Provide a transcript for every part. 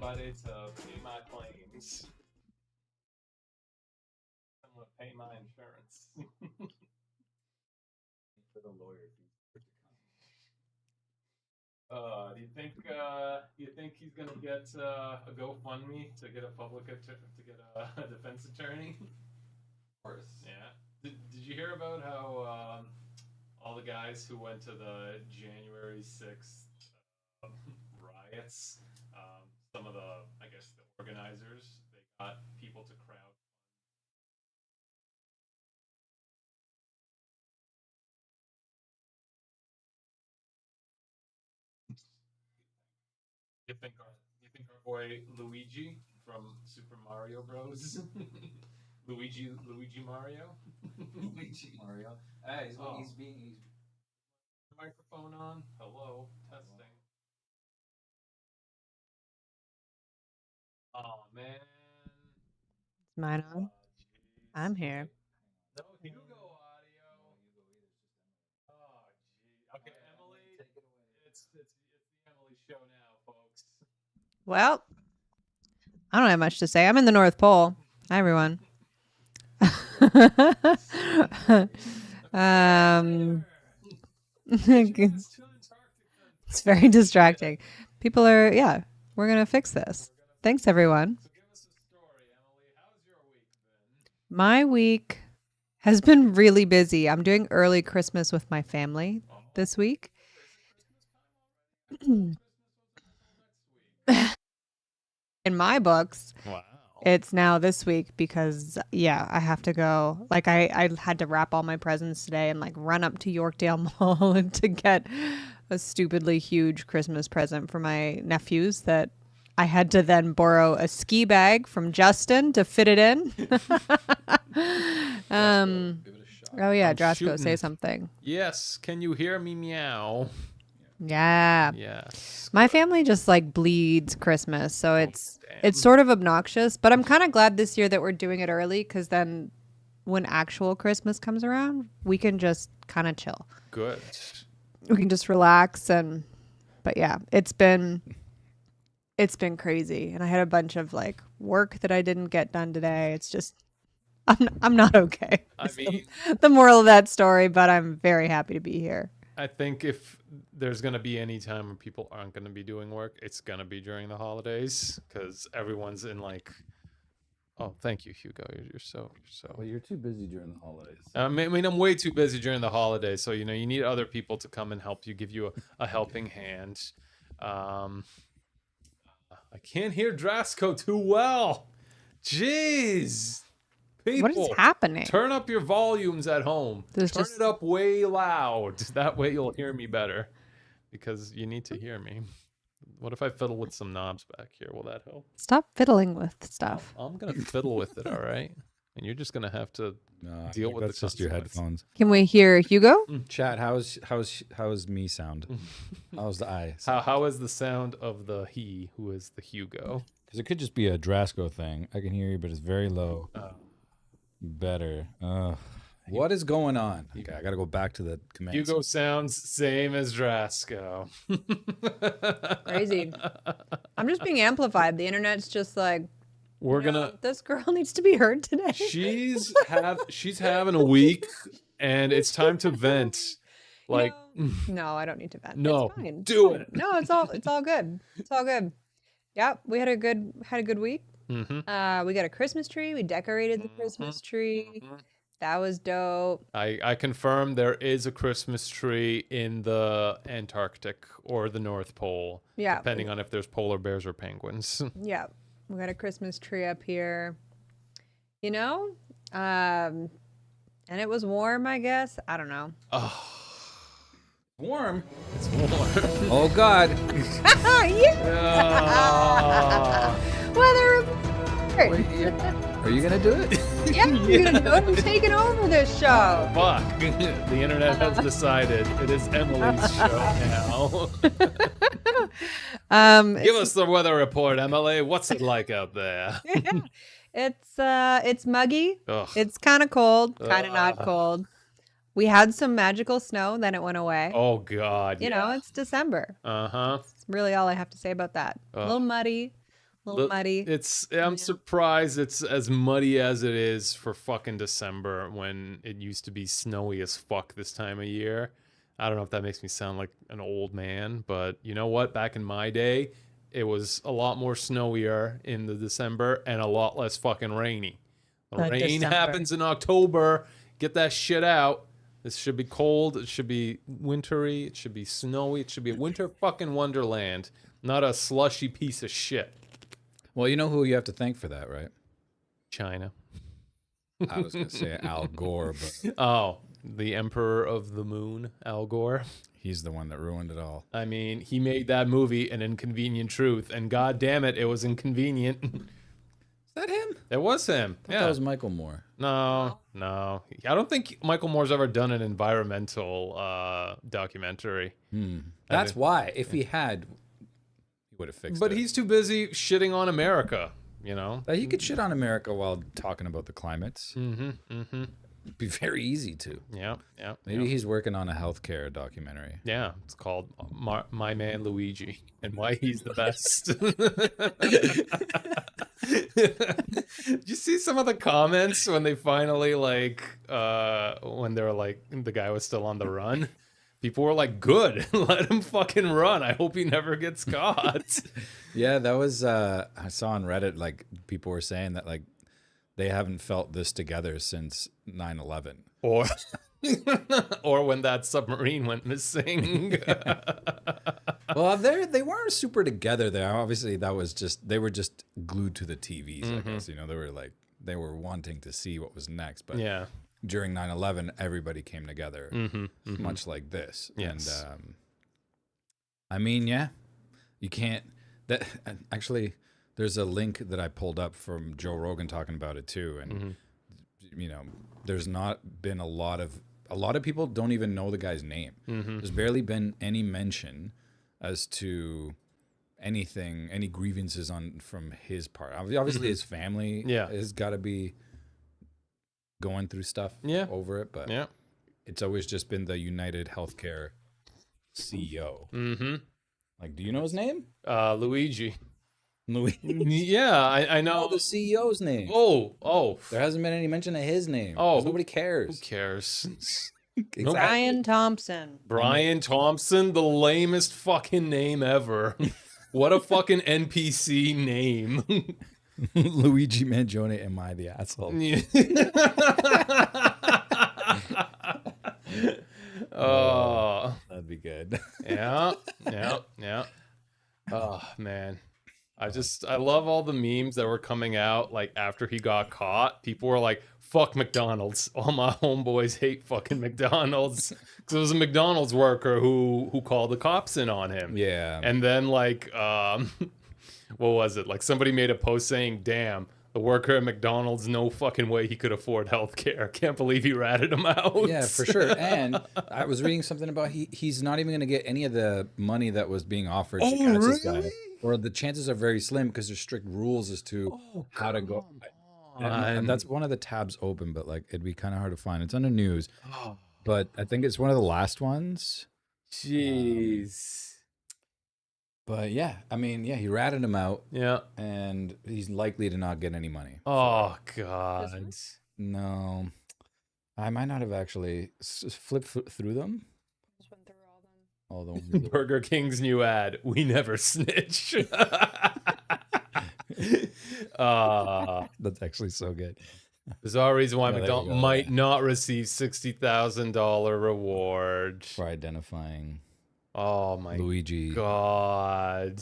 somebody to pay my claims. I'm gonna pay my insurance. For the lawyer fees. Do you think he's gonna get a GoFundMe to get a a defense attorney? Of course. Yeah. Did you hear about how all the guys who went to the January 6th riots, some of the I guess the organizers, they got people to crowd. You think our boy Luigi from Super Mario Bros. Luigi Mario. Luigi Mario. Hey, he's Microphone on. Hello, testing. Oh man. Is mine on? I'm here. No Hugo audio. Oh gee. Okay, Emily. Take it away. It's the Emily show now, folks. Well, I don't have much to say. I'm in the North Pole. Hi, everyone. It's very distracting. People are, yeah, we're going to fix this. Thanks, everyone. So give us a story, Emily. How's your week been? My week has been really busy. I'm doing early Christmas with my family this week. In my books, Wow. it's now this week because, yeah, I have to go. Like, I had to wrap all my presents today and, like, run up to Yorkdale Mall and to get a stupidly huge Christmas present for my nephews that I had to then borrow a ski bag from Justin to fit it in. Give it a shot. Oh, yeah, I'm Drasco, shooting. say something. Yes. Can you hear me meow? Yeah. Yes. My family just, like, bleeds Christmas, so it's damn. sort of obnoxious, but I'm kind of glad this year that we're doing it early because then when actual Christmas comes around, we can just kind of chill. Good. We can just relax but yeah, it's been crazy, and I had a bunch of like work that I didn't get done today. It's just I'm not okay. I mean, the moral of that story, but I'm very happy to be here. I think if there's going to be any time when people aren't going to be doing work, it's going to be during the holidays because everyone's in like, oh, thank you, Hugo. You're so. Well, you're too busy during the holidays. I mean, I'm way too busy during the holidays. So, you need other people to come and help you, give you a helping hand. I can't hear Drasco too well. Jeez. People, What is happening? turn up your volumes at home. There's Turn just- it up way loud. That way you'll hear me better because you need to hear me. What if I fiddle with some knobs back here? Will that help? Stop fiddling with stuff. I'm going to fiddle with it, all right? And you're just going to have to No, I deal think with that's the just your consequence. headphones. Can we hear Hugo? Chat, how's me sound? How's the I? How is the sound of the he who is the Hugo? Because it could just be a Drasco thing. I can hear you, but it's very low. Oh. Better. What is going on? Okay, I got to go back to the command. Hugo sounds same as Drasco. Crazy. I'm just being amplified. The internet's just like, We're "No, gonna. this girl needs to be heard today." She's having a week, and it's time to vent. Like, No, I don't need to vent. No, it's fine. do It's it. fine. No, it's all good. It's all good. Yep, we had a good week. mhm. We got a Christmas tree. We decorated the Christmas tree. That was dope. I confirm there is a Christmas tree in the Antarctic or the North Pole, Yeah. depending on if there's polar bears or penguins. Yeah, we got a Christmas tree up here. And it was warm, I guess. I don't know. Oh, Warm. it's warm. Oh God. Ah. Weather report. Are you gonna do it? Yeah, we're gonna do it. I'm taking over this show. Fuck. The internet has decided it is Emily's show now. Give us the weather report, Emily. What's it like out there? It's muggy. Ugh. It's kind of cold, kind of not cold. We had some magical snow, then it went away. Oh God. You know, it's December. Uh huh. That's really all I have to say about that. A little muddy, A little muddy. I'm surprised it's as muddy as it is for fucking December when it used to be snowy as fuck this time of year. I don't know if that makes me sound like an old man, but you know what? Back in my day, it was a lot more snowier in the December and a lot less fucking rainy. Rain happens in October. Get that shit out. This should be cold. It should be wintry. It should be snowy. It should be a winter fucking wonderland, not a slushy piece of shit. Well, you know who you have to thank for that, right? China. I was going to say Al Gore, but... Oh, the Emperor of the Moon, Al Gore. He's the one that ruined it all. I mean, he made that movie An Inconvenient Truth, and god damn it, it was inconvenient. Is that him? It was him. I thought that was Michael Moore. No. I don't think Michael Moore's ever done an environmental documentary. That's why. If he had, he would have fixed it. But he's too busy shitting on America, you know? He could shit on America while talking about the climates. Mm-hmm. It'd be very easy to. Yeah. Maybe he's working on a healthcare documentary. Yeah, it's called My Man Luigi and Why He's the Best. Did you see some of the comments when they finally when they were like the guy was still on the run? People were like, "Good, let him fucking run. I hope he never gets caught." Yeah, that was I saw on Reddit like people were saying that like they haven't felt this together since 9/11. Or when that submarine went missing. Well, they weren't super together there. Obviously, they were just glued to the TVs. I guess they were wanting to see what was next. But yeah, during 9/11, everybody came together, much like this. Yes. And I mean, yeah, you can't. That actually, there's a link that I pulled up from Joe Rogan talking about it too, and you know, there's not been a lot of people don't even know the guy's name. There's barely been any mention as to anything, any grievances from his part. Obviously, his family has got to be going through stuff over it, but it's always just been the United Healthcare CEO. Like, do you know his name? Luigi. Luigi. Yeah, I know the CEO's name. Oh. There hasn't been any mention of his name. Oh, nobody cares. Who cares? Exactly. Brian Thompson. Brian Thompson, the lamest fucking name ever. What a fucking NPC name. Luigi Mangione, am I the asshole? Oh, that'd be good. Yeah. Oh man, I love all the memes that were coming out like after he got caught. People were like, "Fuck McDonald's." All my homeboys hate fucking McDonald's because it was a McDonald's worker who called the cops in on him. Yeah, and then like what was it? Like somebody made a post saying, "Damn, the worker at McDonald's, no fucking way he could afford healthcare. Can't believe he ratted him out." Yeah, for sure. And I was reading something about he's not even going to get any of the money that was being offered to catch this guy. Or the chances are very slim because there's strict rules as to how to go. And that's one of the tabs open, but like it'd be kind of hard to find. It's under news, but I think it's one of the last ones. Jeez. But yeah, I mean, yeah, he ratted him out. Yeah. And he's likely to not get any money. Oh, God. No. I might not have actually flipped through them. Just went through all them. Burger King's new ad, "We never snitch." That's actually so good. Bizarre reason why McDonald's might not receive $60,000 reward for identifying. Oh my Luigi. God.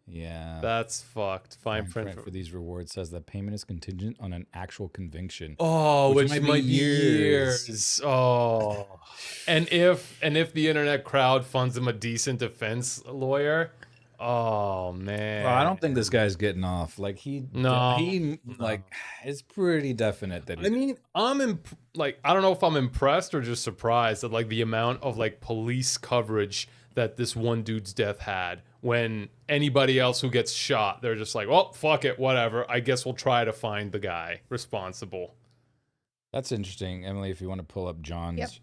Yeah. That's fucked. Fine print for these rewards says that payment is contingent on an actual conviction. Oh, which might be years. Oh. And if the internet crowd funds him a decent defense lawyer, oh man. Well, I don't think this guy's getting off. Like it's pretty definite that I mean, I don't know if I'm impressed or just surprised at like the amount of like police coverage that this one dude's death had. When anybody else who gets shot, they're just like, "Well, fuck it, whatever. I guess we'll try to find the guy responsible." That's interesting, Emily. If you want to pull up John's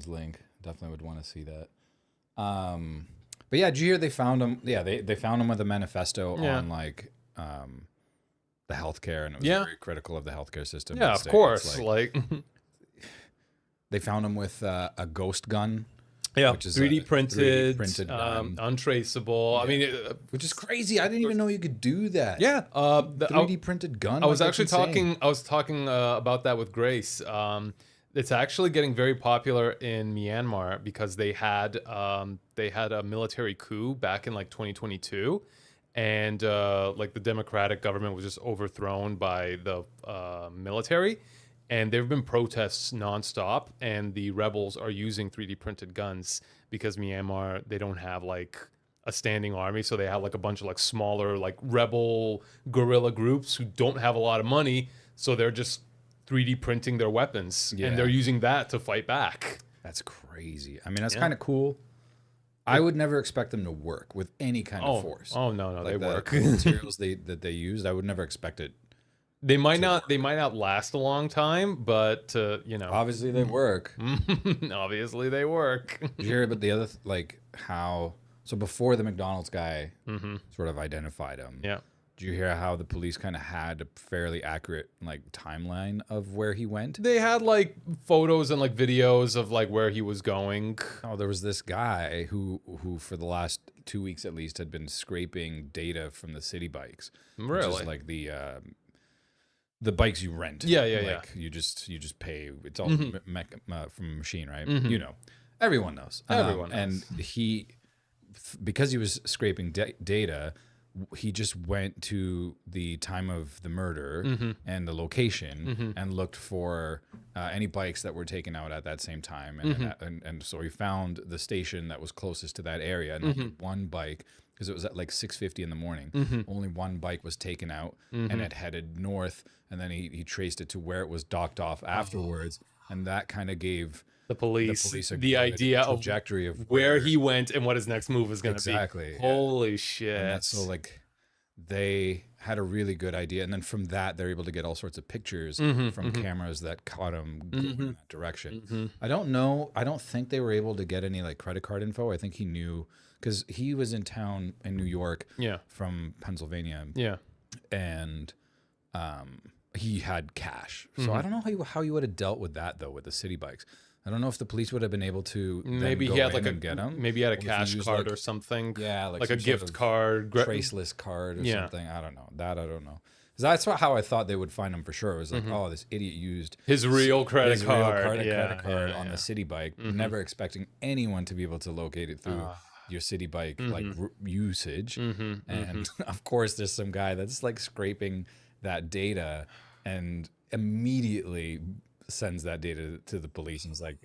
link, definitely would want to see that. But yeah, did you hear they found him? Yeah, they found him with a manifesto on like the healthcare, and it was very critical of the healthcare system. Yeah, of course. Like they found him with a ghost gun. Yeah, which is 3D printed, 3D printed gun. untraceable. I mean, which is crazy. I didn't even know you could do that. Yeah, the 3D printed gun. I was actually talking. I was talking about that with Grace. It's actually getting very popular in Myanmar because they had a military coup back in like 2022, and like the democratic government was just overthrown by the military. And there have been protests nonstop, and the rebels are using 3D printed guns because Myanmar, they don't have like a standing army, so they have like a bunch of like smaller like rebel guerrilla groups who don't have a lot of money, so they're just 3D printing their weapons, and they're using that to fight back. That's crazy. I mean, that's kind of cool. I would never expect them to work with any kind of force. Oh no, like they work. The materials that they used, I would never expect it. They might not last a long time, but you know, obviously they work. Obviously they work. Did you hear about the other how? So before the McDonald's guy sort of identified him, did you hear how the police kind of had a fairly accurate like timeline of where he went? They had like photos and like videos of like where he was going. Oh, there was this guy who for the last 2 weeks at least had been scraping data from the city bikes. Really? Which is like the bikes you rent. Yeah. You just pay. It's all from a machine, right? You know, everyone knows. Everyone knows. And he, because he was scraping data, he just went to the time of the murder and the location and looked for any bikes that were taken out at that same time. And so he found the station that was closest to that area, and only one bike, because it was at like 6:50 in the morning. Only one bike was taken out and it headed north, and then he traced it to where it was docked off afterwards, and that kind of gave the police the good idea of trajectory of where he went and what his next move was going to be. Exactly. Holy shit! And that's so like they had a really good idea, and then from that they're able to get all sorts of pictures from cameras that caught him going in that direction. I don't know. I don't think they were able to get any like credit card info. I think he knew, because he was in town in New York from Pennsylvania. Yeah. And he had cash. So I don't know how you would have dealt with that, though, with the city bikes. I don't know if the police would have been able to maybe then he go had like in and get him. Maybe he had a Or if cash used, card like, or something. Yeah, like a some gift sort of card. traceless card or something. I don't know. That I don't know. Because that's how I thought they would find him for sure. It was like, oh, this idiot used his real credit card on the city bike, never expecting anyone to be able to locate it through your city bike like usage. And of course, there's some guy that's like scraping that data and immediately sends that data to the police and is like,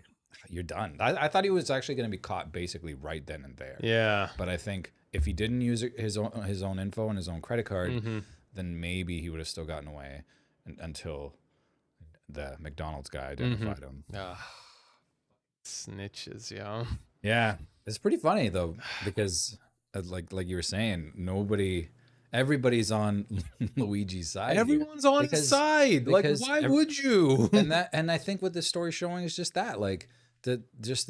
you're done. I thought he was actually going to be caught basically right then and there. Yeah. But I think if he didn't use his own info and his own credit card, then maybe he would have still gotten away until the McDonald's guy identified him. Snitches, yeah. Yeah. It's pretty funny though, because like you were saying, everybody's on Luigi's side. Everyone's on his side. Like, why would you? And I think what this story's showing is just that, like the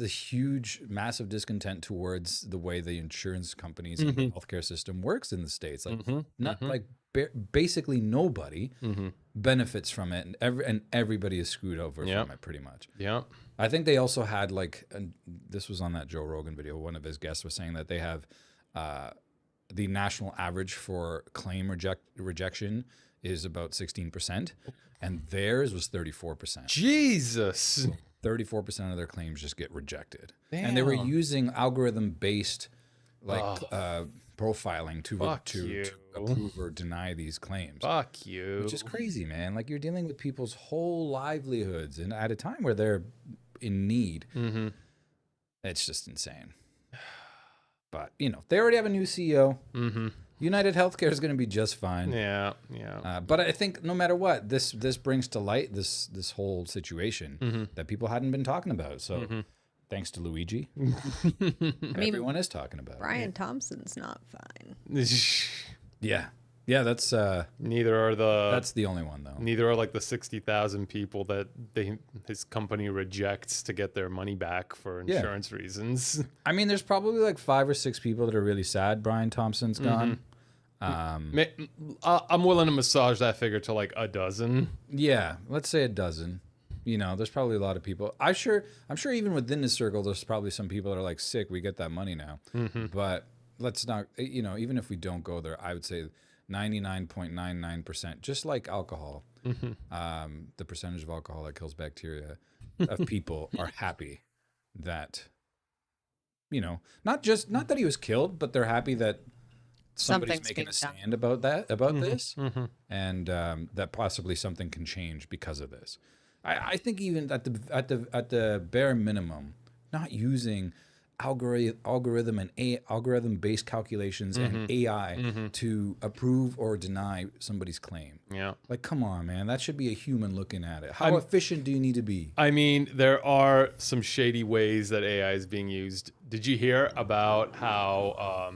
huge, massive discontent towards the way the insurance companies and the healthcare system works in the States. Like, basically nobody benefits from it, and everybody is screwed over from it, pretty much. Yeah. I think they also had and this was on that Joe Rogan video. One of his guests was saying that they have the national average for claim rejection is about 16%, and theirs was 34%. Jesus. 34% of their claims just get rejected. Damn. And they were using algorithm-based profiling to approve or deny these claims. Fuck you. Which is crazy, man. Like, you're dealing with people's whole livelihoods, and at a time where they're in need. It's just insane. But, they already have a new CEO. United Healthcare is going to be just fine. Yeah. But I think no matter what, this brings to light this whole situation that people hadn't been talking about. So thanks to Luigi, everyone is talking about it. Brian Thompson's not fine. Yeah. Yeah, that's Neither are the only one though. neither are like the 60,000 people that his company rejects to get their money back for Yeah. insurance reasons. I mean, there's probably like 5 or 6 people that are really sad Brian Thompson's gone. I'm willing to massage that figure to like a dozen. Yeah, let's say a dozen. You know, there's probably a lot of people. I'm sure even within the circle, there's probably some people that are like, sick, we get that money now. But let's not, you know, even if we don't go there, I would say 99.99%, just like alcohol, the percentage of alcohol that kills bacteria of people are happy that, you know, not that he was killed, but they're happy that somebody's Something's making being a stand about this, and that possibly something can change because of this. I think even at the bare minimum, not using algorithm and algorithm-based calculations and AI to approve or deny somebody's claim. Yeah. Like, come on, man. That should be a human looking at it. How efficient do you need to be? I mean, there are some shady ways that AI is being used. Did you hear about how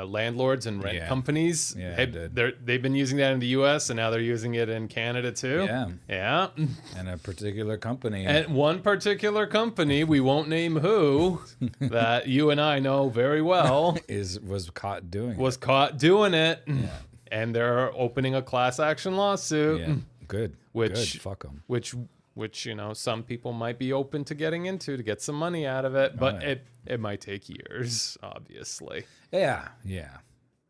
landlords and rent companies, they've been using that in the U.S. and now they're using it in Canada too? Yeah. And a particular company. And one particular company, we won't name who, that you and I know very well, was caught doing it. Yeah. And they're opening a class action lawsuit. Yeah. Good. Good. Fuck them. Which you know, some people might be open to getting into to get some money out of it, but it might take years, obviously. Yeah.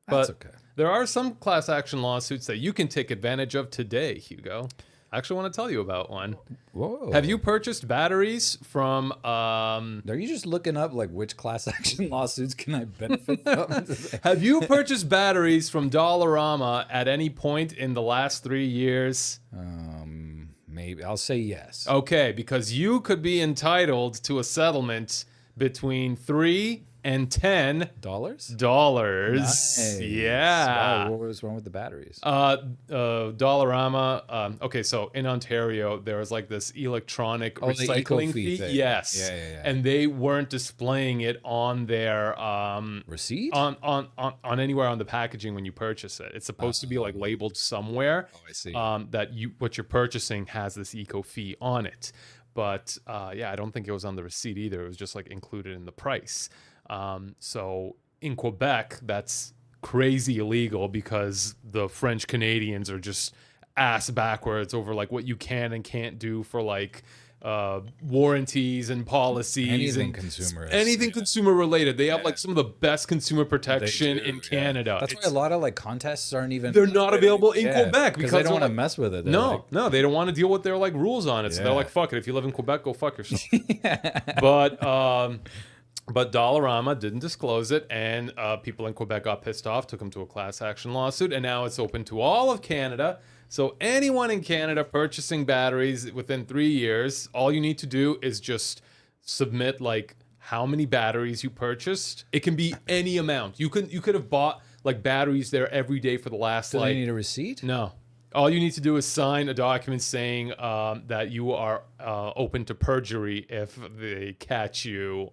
That's okay. There are some class action lawsuits that you can take advantage of today, Hugo. I actually want to tell you about one. Whoa. Have you purchased batteries from Are you just looking up like which class action lawsuits can I benefit from? Have you purchased batteries from Dollarama at any point in the last 3 years? Maybe. I'll say yes. Okay, because you could be entitled to a settlement between $3 and $10. Nice. Yeah. Wow, what was wrong with the batteries? Dollarama. Okay, so in Ontario, there was like this electronic recycling fee. Thing. Yes. Yeah. And they weren't displaying it on their receipt on anywhere on the packaging when you purchase it. It's supposed to be like labeled somewhere. Oh, I see. That what you're purchasing has this eco fee on it. But I don't think it was on the receipt either. It was just like included in the price. So in Quebec, that's crazy illegal because the French Canadians are just ass backwards over like what you can and can't do for like warranties and policies and consumer related. They have like some of the best consumer protection in Canada. That's why a lot of like contests aren't even they're not available in Quebec because they don't want to mess with it. No, they don't want to deal with their like rules on it. So they're like, fuck it. If you live in Quebec, go fuck yourself. But Dollarama didn't disclose it, and people in Quebec got pissed off, took them to a class action lawsuit, and now it's open to all of Canada. So anyone in Canada purchasing batteries within 3 years, all you need to do is just submit like how many batteries you purchased. It can be any amount. You could have bought like batteries there every day for the last Do they need a receipt? No. All you need to do is sign a document saying that you are open to perjury if they catch you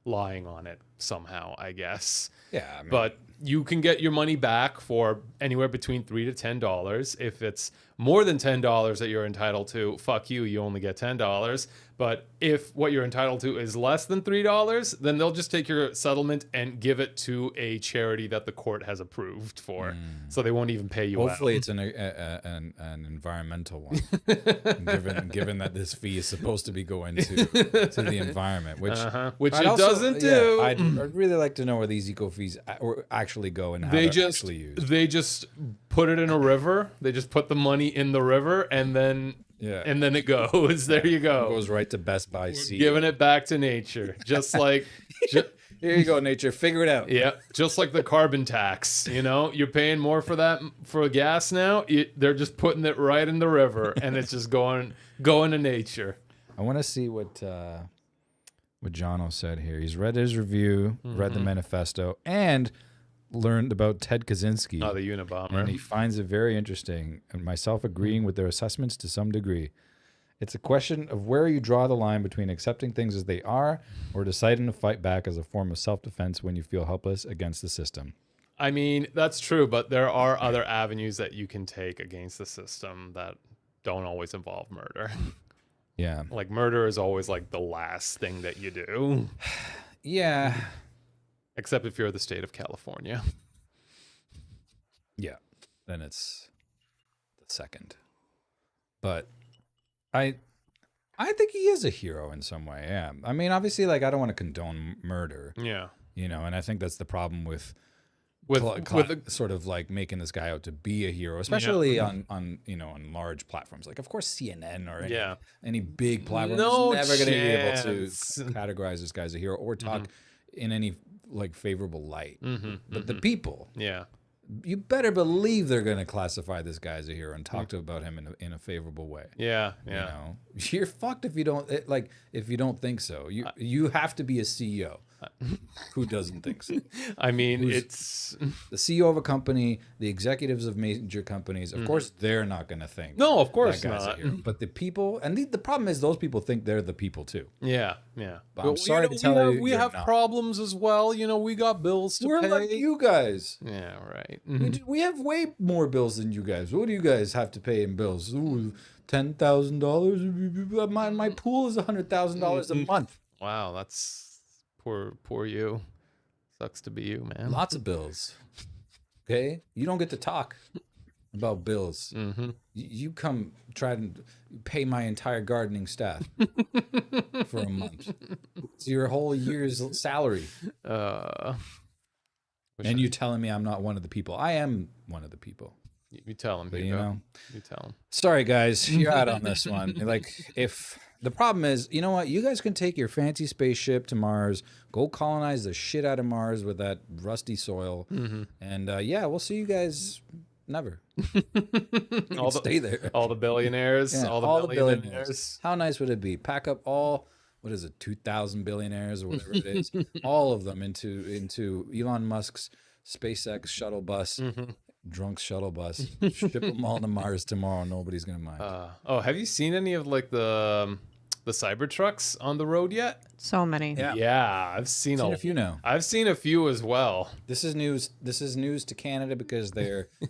lying on it somehow, I guess. Yeah. I mean, but you can get your money back for anywhere between $3 to $10. If it's more than $10 that you're entitled to, fuck you, you only get $10. But if what you're entitled to is less than $3, then they'll just take your settlement and give it to a charity that the court has approved for. So they won't even pay you hopefully out. It's an environmental one, given that this fee is supposed to be going to the environment, which doesn't do. I'd really like to know where these eco fees actually go and how they're actually used. They just put it in a river. They just put the money in the river and then it goes. There you go. It goes right to Best Buy. Giving it back to nature, just like. Here you go, nature. Figure it out. Yeah, just like the carbon tax. You know, you're paying more for that for gas now. They're just putting it right in the river, and it's just going to nature. I want to see what Jono said here. He's read his review, read the manifesto, and learned about Ted Kaczynski. Oh, the Unabomber. And he finds it very interesting, and myself agreeing with their assessments to some degree. It's a question of where you draw the line between accepting things as they are or deciding to fight back as a form of self-defense when you feel helpless against the system. I mean, that's true, but there are other avenues that you can take against the system that don't always involve murder. Yeah. Like murder is always like the last thing that you do, Yeah. except if you're the state of California. Yeah. Then it's the second. But I think he is a hero in some way. Yeah. I mean, obviously, like, I don't want to condone murder, Yeah. and I think that's the problem with sort of like making this guy out to be a hero, especially on on large platforms. Like, of course, CNN or any big platform No is never going to be able to chance. categorize this guy as a hero or talk in any like favorable light. But the people, Yeah. you better believe they're going to classify this guy as a hero and talk about him in a favorable way. Yeah. You Yeah. know, you're fucked if you don't if you don't think so. You have to be a CEO who doesn't think so. I mean, it's The CEO of a company, the executives of major companies, of course, they're not going to think. no, of course that guy's a not. hero. But the people, and the problem is those people think they're the people too. Yeah. Yeah. But I'm sorry to tell you, we you're have not. problems as well. You know, we got bills to We're pay. like you guys. Yeah. Right. We have way more bills than you guys. What do you guys have to pay in bills? Ooh, $10,000. My pool is $100,000 a month. Wow, that's poor you. Sucks to be you, man. Lots of bills. Okay, you don't get to talk about bills. You come try to pay my entire gardening staff for a month. It's your whole year's salary. And you telling me I'm not one of the people? I am one of the people. You tell him, But, you tell him. Sorry, guys, you're out on this one. Like, if the problem is, you know what? You guys can take your fancy spaceship to Mars, go colonize the shit out of Mars with that rusty soil, and we'll see you guys never. Stay there. All the billionaires, Yeah, all the billionaires. How nice would it be? Pack up all, what is it, 2,000 billionaires or whatever it is, all of them into Elon Musk's SpaceX shuttle bus. Drunk shuttle bus, ship them all to Mars tomorrow. Nobody's gonna mind. Have you seen any of like the Cybertrucks on the road yet? So many. Yeah. I've seen a few now. I've seen a few as well. This is news. This is news to Canada because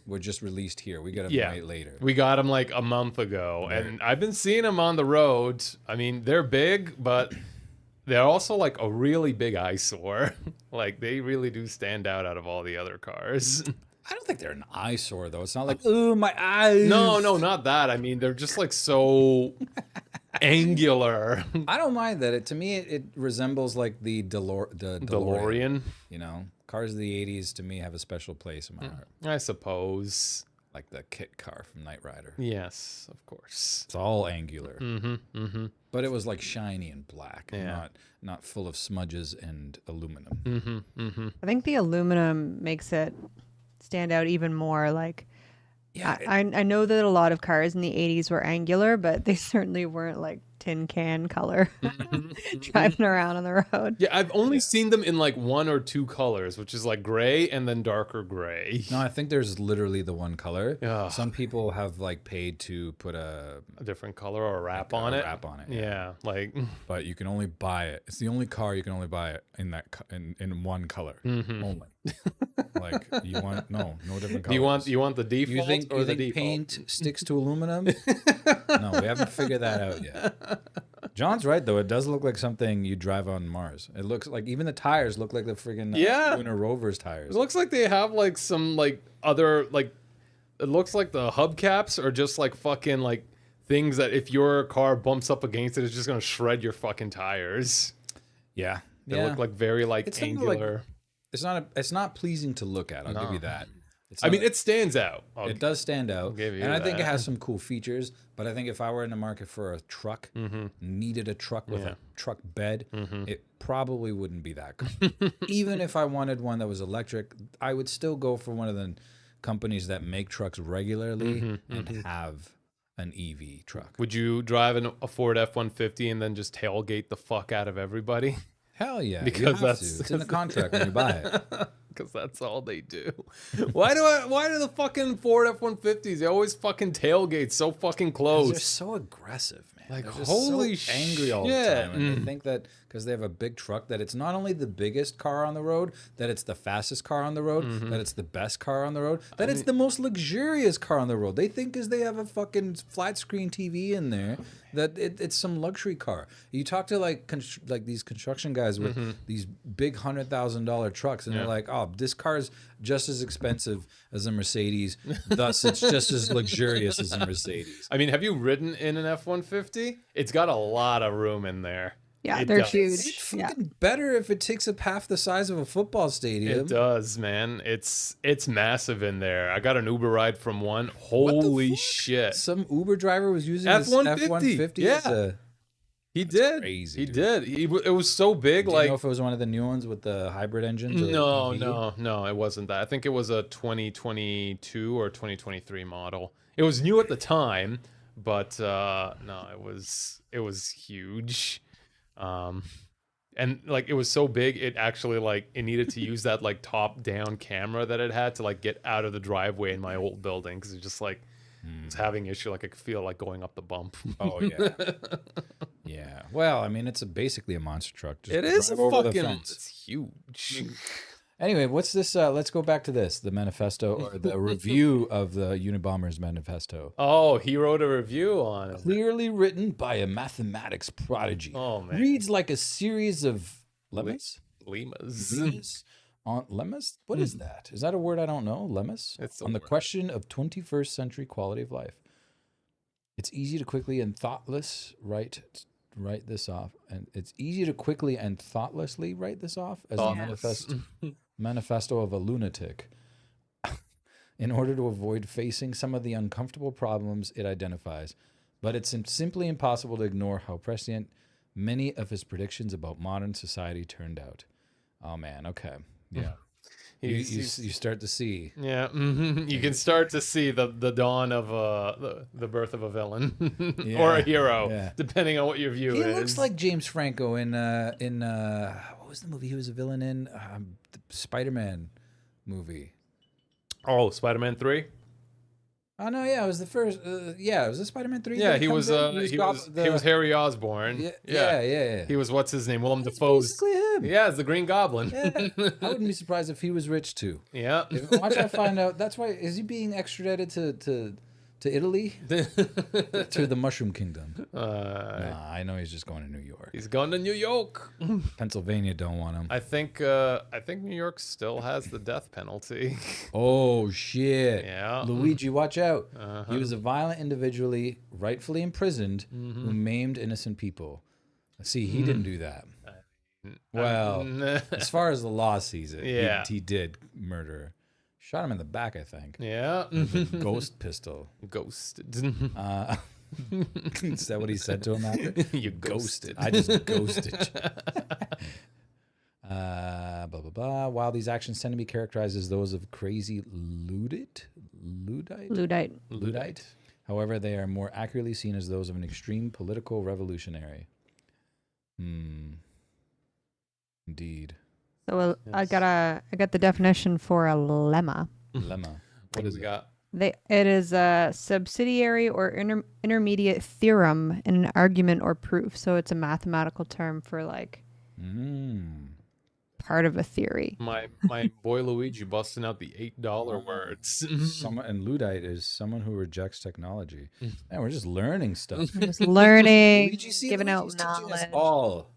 were just released here. We got them right later. We got them like a month ago, and I've been seeing them on the road. I mean, they're big, but they're also like a really big eyesore. Like they really do stand out of all the other cars. I don't think they're an eyesore though. It's not like, ooh, my eyes. No, not that. I mean, they're just like so angular. I don't mind that. To me, it resembles like the DeLorean. You know, cars of the '80s to me have a special place in my heart. I suppose. Like the kit car from Knight Rider. Yes, of course. It's all angular. But it was like shiny and black, not full of smudges and aluminum. I think the aluminum makes it stand out even more. Like, I know that a lot of cars in the 80s were angular, but they certainly weren't like tin can color driving around on the road. Yeah, I've only seen them in like one or two colors, which is like gray and then darker gray. No, I think there's literally the one color. Yeah. Some people have like paid to put a different color or a wrap on it. Yeah, like. But you can only buy it. It's the only car you can only buy it in that in one color only. Like you want no different colors. You want the default you think or the default? Paint sticks to aluminum? No, we haven't figured that out yet. John's right though. It does look like something you drive on Mars. It looks like even the tires look like the friggin' Lunar Rover's tires. It looks like they have like some like other like. It looks like the hubcaps are just like fucking like things that if your car bumps up against it, it's just gonna shred your fucking tires. Yeah, They look like very like it's angular. It's not pleasing to look at. I'll give you that. It stands out. It does stand out, and I think that. it has some cool features. But I think if I were in the market for a truck, needed a truck with a truck bed, it probably wouldn't be that good. Even if I wanted one that was electric, I would still go for one of the companies that make trucks regularly and have an EV truck. Would you drive a Ford F-150 and then just tailgate the fuck out of everybody? Hell yeah, Because it's in the contract when you buy it. Because that's all they do. Why do the fucking Ford F-150s? They always fucking tailgate so fucking close. They're so aggressive, man. Like, They're just holy so angry all the shit. time, and they think that because they have a big truck that it's not only the biggest car on the road, that it's the fastest car on the road, that it's the best car on the road, that it's the most luxurious car on the road. They think because they have a fucking flat screen TV in there that it's some luxury car. You talk to like these construction guys with these big $100,000 trucks, and they're like, "Oh, this car is just as expensive as a Mercedes, thus it's just as luxurious as a Mercedes." I mean, have you ridden in an F-150? It's got a lot of room in there. Yeah, It they're does. huge. It's Yeah. fucking better if it takes up half the size of a football stadium. It does, man. It's massive in there. I got an Uber ride from one. Holy shit. Some Uber driver was using F-150. this F-150 Yeah. as a... He did. crazy, He dude. did. It was so big. Do you Like, know if it was one of the new ones with the hybrid engines? Or no, EV? no, it wasn't that. I think it was a 2022 or 2023 model. It was new at the time, but no, it was huge. And like it was so big, it actually like it needed to use that like top down camera that it had to like get out of the driveway in my old building because it just like it's having issue. Like I could feel like going up the bump. Oh, yeah. Yeah. Well, I mean, it's basically a monster truck. Just It is a drive over the fucking. fence. It's huge. Anyway, what's this? Let's go back to this, the manifesto or the review of the Unabomber's manifesto. Oh, he wrote a review on it. Clearly written by a mathematics prodigy. Oh, man. Reads like a series of lemmas? Limas. Lemmas? On lemmas? What is that? Is that a word I don't know? Lemmas? It's a on the word. question of 21st century quality of life. It's easy to quickly and thoughtless write this off, and it's easy to quickly and thoughtlessly write this off as a manifesto of a lunatic. In order to avoid facing some of the uncomfortable problems it identifies, but it's simply impossible to ignore how prescient many of his predictions about modern society turned out. Oh man, okay, yeah. You start to see. Yeah, you can start to see the dawn of the birth of a villain or a hero, yeah. depending on what your view He is. looks like James Franco in what was the movie he was a villain in? The Spider-Man movie. Oh, Spider-Man 3. Oh no, yeah, it was the first. Yeah, it was the Spider-Man 3. Yeah, that he comes was in? he was Harry Osborn. Yeah. He was what's his name? Willem Dafoe's. Basically him. Yeah, it's the Green Goblin. Yeah. I wouldn't be surprised if he was rich too. Yeah. Watch I find out. That's why is he being extradited to Italy, to the Mushroom Kingdom? Nah, I know he's just going to New York. He's going to New York. Pennsylvania don't want him. I think New York still has the death penalty. Oh shit! Yeah. Luigi, watch out! He was a violent individually, rightfully imprisoned, who maimed innocent people. See, he didn't do that. Well, as far as the law sees it, Yeah. he did murder. Shot him in the back, I think. Yeah. With a ghost pistol. Ghosted. Is that what he said to him after? You ghosted. I just ghosted you. Blah, blah, blah. While these actions tend to be characterized as those of crazy Luddite? Luddite. However, they are more accurately seen as those of an extreme political revolutionary. Indeed. So I got the definition for a lemma. Lemma. What is do we it? got? It is a subsidiary or intermediate theorem in an argument or proof. So it's a mathematical term for like part of a theory. My boy Luigi busting out the $8 words. Someone, and Luddite is someone who rejects technology. Man, we're just learning stuff. I'm just learning, Luigi, see, giving out Luigi's teaching us knowledge. all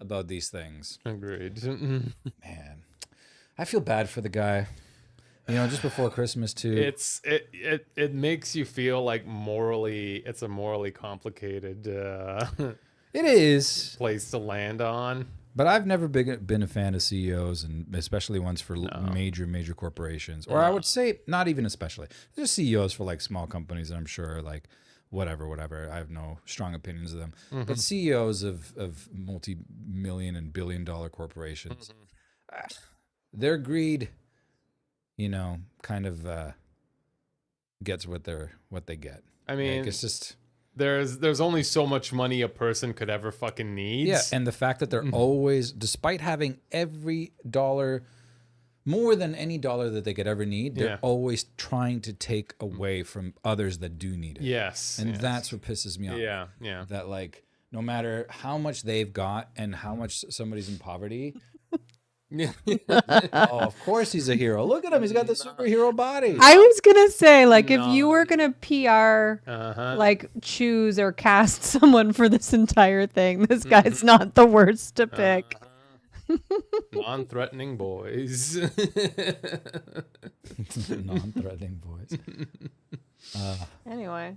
about these things. Agreed. Man, I feel bad for the guy. You know, just before Christmas too. It makes you feel like it's a morally complicated It is, place to land on. but I've never been a fan of CEOs, and especially ones for major corporations. Or I would say not even especially. There's CEOs for like small companies that I'm sure are like whatever. I have no strong opinions of them. But CEOs of multi-million and billion-dollar corporations, their greed, you know, kind of gets what they get. I mean, Like, it's just there's only so much money a person could ever fucking need. yeah, and the fact that they're always, despite having every dollar, more than any dollar that they could ever need, they're always trying to take away from others that do need it. Yes. And yes. that's what pisses me off. Yeah. That like, no matter how much they've got and how much somebody's in poverty. Yeah. Oh, of course he's a hero. Look at him. He's got the superhero body. I was gonna say, like, if No. you were gonna PR, Uh-huh. like, choose or cast someone for this entire thing, this guy's not the worst to pick. Non-threatening boys. Non-threatening voice. Anyway,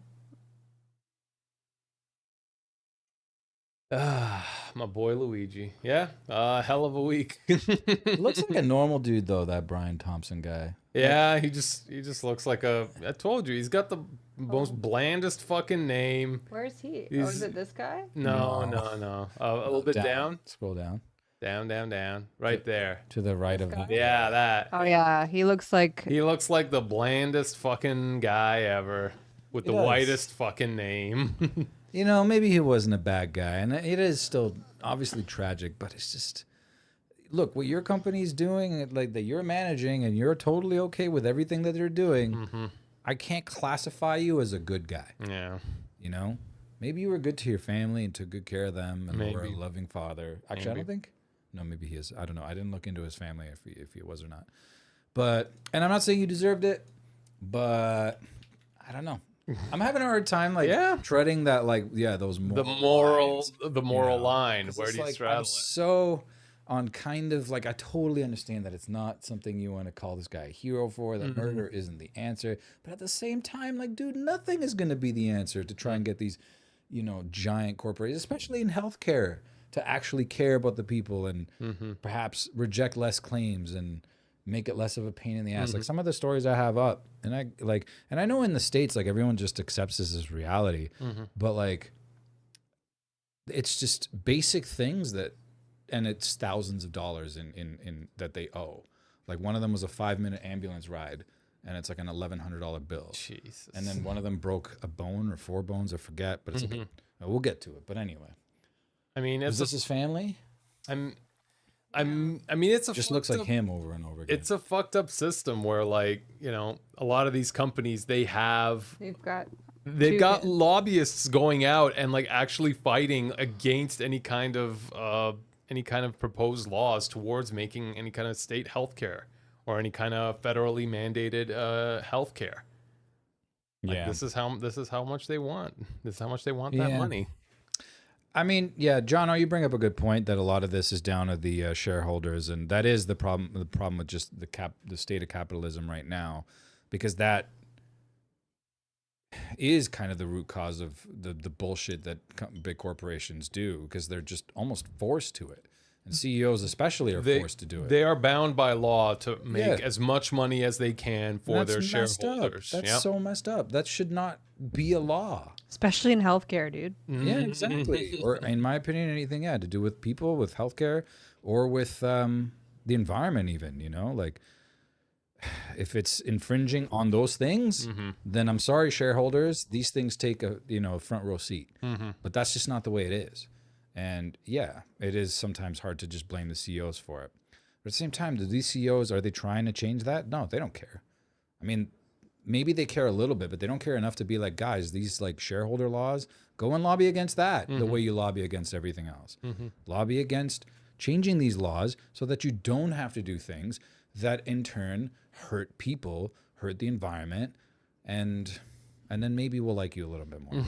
My boy Luigi. Yeah, hell of a week. Looks like a normal dude though, that Brian Thompson guy. Yeah, he just looks like a. I told you, he's got the most blandest fucking name. where's he? Oh, He's- is it this guy? No. A little bit down. Scroll down Down. Right there. to the right of guy? the. Yeah, that. Oh yeah, he looks like He looks like the blandest fucking guy ever with He the does. whitest fucking name. You know, maybe he wasn't a bad guy, and it is still obviously tragic. But it's just, look, what your company's doing, like that you're managing, and you're totally okay with everything that they're doing. I can't classify you as a good guy. Yeah. You know, maybe you were good to your family and took good care of them, and were a Maybe. loving father. Actually, I Maybe. don't think. No, maybe he is. I don't know. I didn't look into his family if he was or not. But, and I'm not saying you deserved it, but I don't know. I'm having a hard time treading that those The moral line. Where do you straddle I'm it? so on kind of like I totally understand that it's not something you want to call this guy a hero for, that murder isn't the answer. But at the same time, like, dude, nothing is gonna be the answer to try and get these, giant corporations, especially in healthcare, to actually care about the people and perhaps reject less claims and make it less of a pain in the ass. Like some of the stories I have up, and I know in the States, like, everyone just accepts this as reality, but like, it's just basic things and it's thousands of dollars in that they owe. Like one of them was a 5-minute ambulance ride, and it's like an $1,100 bill. Jesus. And then one of them broke a bone or 4 bones, I forget, but it's we'll get to it. But anyway, I mean, is it's this his family? I mean, it's a Just looks like fucked up- him over and over again. It's a fucked up system where, like, a lot of these companies, they've Two got guys. lobbyists going out and like actually fighting against any kind of proposed laws towards making any kind of state healthcare or any kind of federally mandated healthcare. Like, this is how much they want. This is how much they want that Yeah. money. I mean, yeah, John, you bring up a good point that a lot of this is down to the shareholders, and that is the problem. The problem with just the state of capitalism right now, because that is kind of the root cause of the bullshit that big corporations do, because they're just almost forced to it, and CEOs especially are forced to do it. They are bound by law to make Yeah. as much money as they can for their That's messed up. shareholders. That's Yep. so messed up. That should not be a law. especially in healthcare, dude. Yeah, exactly. Or in my opinion, anything to do with people, with healthcare, or with the environment even, like if it's infringing on those things, then I'm sorry, shareholders, these things take a front row seat. But that's just not the way it is. And yeah, it is sometimes hard to just blame the CEOs for it. But at the same time, do these CEOs, are they trying to change that? No, they don't care. I mean, maybe they care a little bit, but they don't care enough to be like, guys, these like shareholder laws, go and lobby against that the way you lobby against everything else. Lobby against changing these laws so that you don't have to do things that in turn hurt people, hurt the environment, and then maybe we'll like you a little bit more.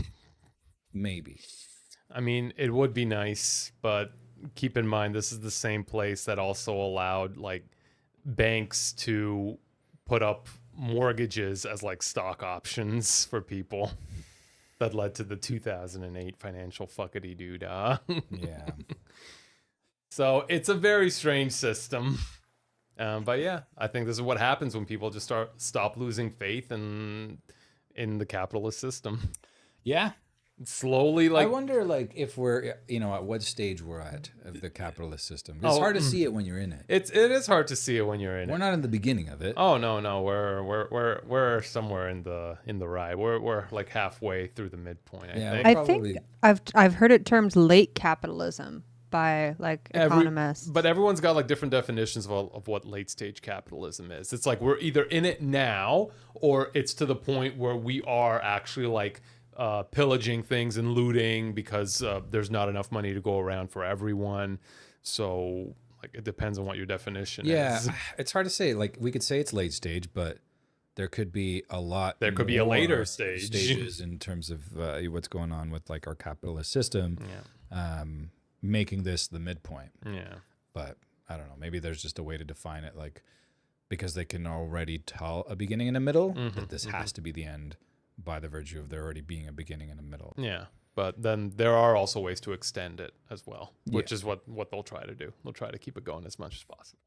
Maybe. I mean, it would be nice, but keep in mind this is the same place that also allowed like banks to put up mortgages as like stock options for people. That led to the 2008 financial fuckity doodah. Yeah. So it's a very strange system. But yeah, I think this is what happens when people just stop losing faith in the capitalist system. Yeah. Slowly, I like, wonder, like, if we're, at what stage we're at of the capitalist system. It's hard to see it when you're in it. it is hard to see it when you're in We're it. not in the beginning of it. Oh no, we're somewhere in the ride. We're like halfway through the midpoint. Yeah, I think. I Probably. think I've heard it termed late capitalism by like economists. But everyone's got like different definitions of what late stage capitalism is. It's like we're either in it now or it's to the point where we are actually like pillaging things and looting because there's not enough money to go around for everyone. So like it depends on what your definition is. It's hard to say. Like we could say it's late stage, but there could be a lot. There could be a later more stage. stages in terms of what's going on with like our capitalist system, making this the midpoint. Yeah. But I don't know. Maybe there's just a way to define it, like because they can already tell a beginning and a middle that this has to be the end by the virtue of there already being a beginning and a middle. Yeah. But then there are also ways to extend it as well, which is what they'll try to do. They'll try to keep it going as much as possible.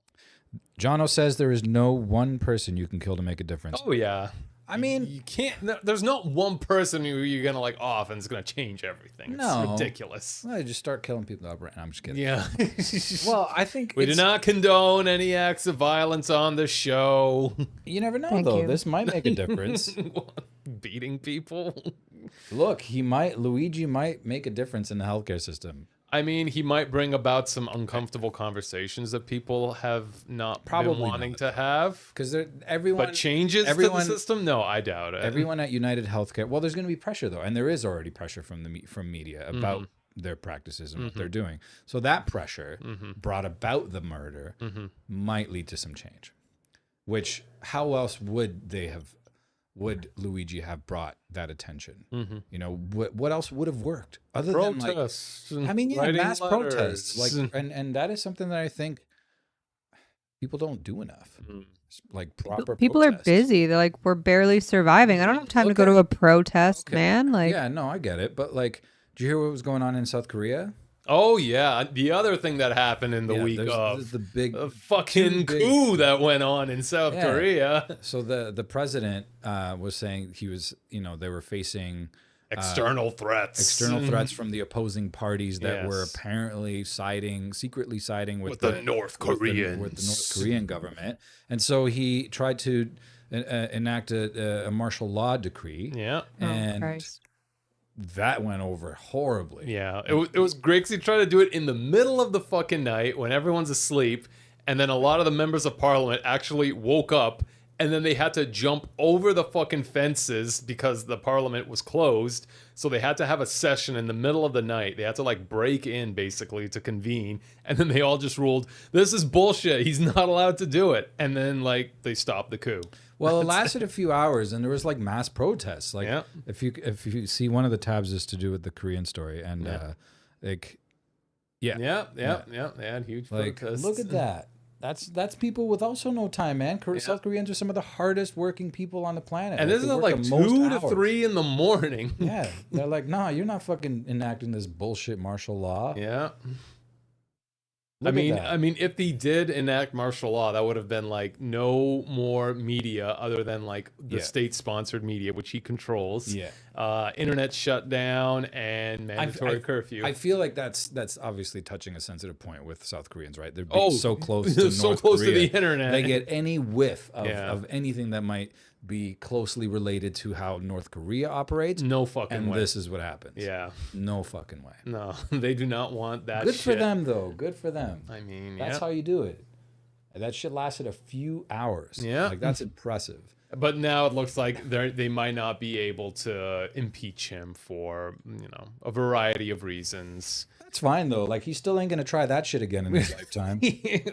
Jono says there is no one person you can kill to make a difference. Oh, yeah. I mean, you can't. There's not one person who you're gonna like off and it's gonna change everything. It's ridiculous. Well, just start killing people up right now. I'm just kidding. Yeah. Well, I think we do not condone any acts of violence on the show. You never know, Thank though. you. This might make a difference. Beating people. Look, Luigi might make a difference in the healthcare system. I mean, he might bring about some uncomfortable conversations that people have not been wanting to have. Because everyone... But changes to the system? No, I doubt it. Everyone at United Healthcare... Well, there's going to be pressure, though. And there is already pressure from media about their practices and what they're doing. So that pressure brought about the murder might lead to some change. Which, how else would Luigi have brought that attention? You know, what else would have worked other protests? Than like, I mean, yeah, mass letters. protests, like, and that is something that I think people don't do enough. Like proper. People protests. are busy. They're like, we're barely surviving. I don't have time to go to a protest, man. Like, yeah, no, I get it, but like, did you hear what was going on in South Korea? Oh yeah, the other thing that happened in the week of the big fucking coup that went on in South Korea. So the president was saying he was, they were facing external threats from the opposing parties that were apparently secretly siding with the North Koreans, with the North Korean government, and so he tried to enact a martial law decree. Yeah, and. That went over horribly. Yeah, it was great because he tried to do it in the middle of the fucking night when everyone's asleep, and then a lot of the members of parliament actually woke up, and then they had to jump over the fucking fences because the parliament was closed, so they had to have a session in the middle of the night. They had to like break in basically to convene, and then they all just ruled, this is bullshit, he's not allowed to do it, and then like they stopped the coup. Well, it lasted a few hours, and there was like mass protests. Like, if you see one of the tabs is to do with the Korean story, and they had huge protests. Look at that. That's people with also no time, man. South Koreans are some of the hardest working people on the planet, and this is like 2 to 3 in the morning. Yeah, they're like, nah, you're not fucking enacting this bullshit martial law. Yeah. I mean, if he did enact martial law, that would have been like no more media other than like the state-sponsored media, which he controls. Yeah. Internet shutdown and mandatory curfew. I feel like that's obviously touching a sensitive point with South Koreans, right? They're being so close to so North close Korea. to the internet. They get any whiff of anything that might be closely related to how North Korea operates. No fucking way. And this is what happens. Yeah. No fucking way. No, they do not want that Good shit. for them, though. Good for them. I mean, that's how you do it. That shit lasted a few hours. Yeah. Like, that's impressive. But now it looks like they might not be able to impeach him for, a variety of reasons. That's fine, though. Like, he still ain't going to try that shit again in his lifetime.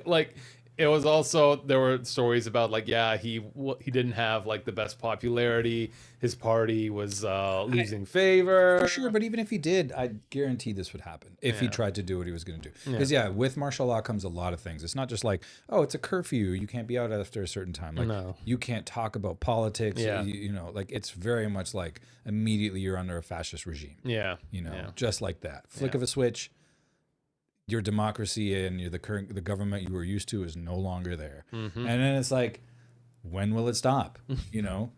Like... It was also, there were stories about like, he didn't have like the best popularity. His party was losing favor. For sure, but even if he did, I guarantee this would happen if he tried to do what he was going to do. Because with martial law comes a lot of things. It's not just like, oh, it's a curfew. You can't be out after a certain time. Like you can't talk about politics. Yeah. Like it's very much like immediately you're under a fascist regime. Yeah. Just like that. Flick of a switch. Your democracy and the government you were used to is no longer there. And then it's like, when will it stop?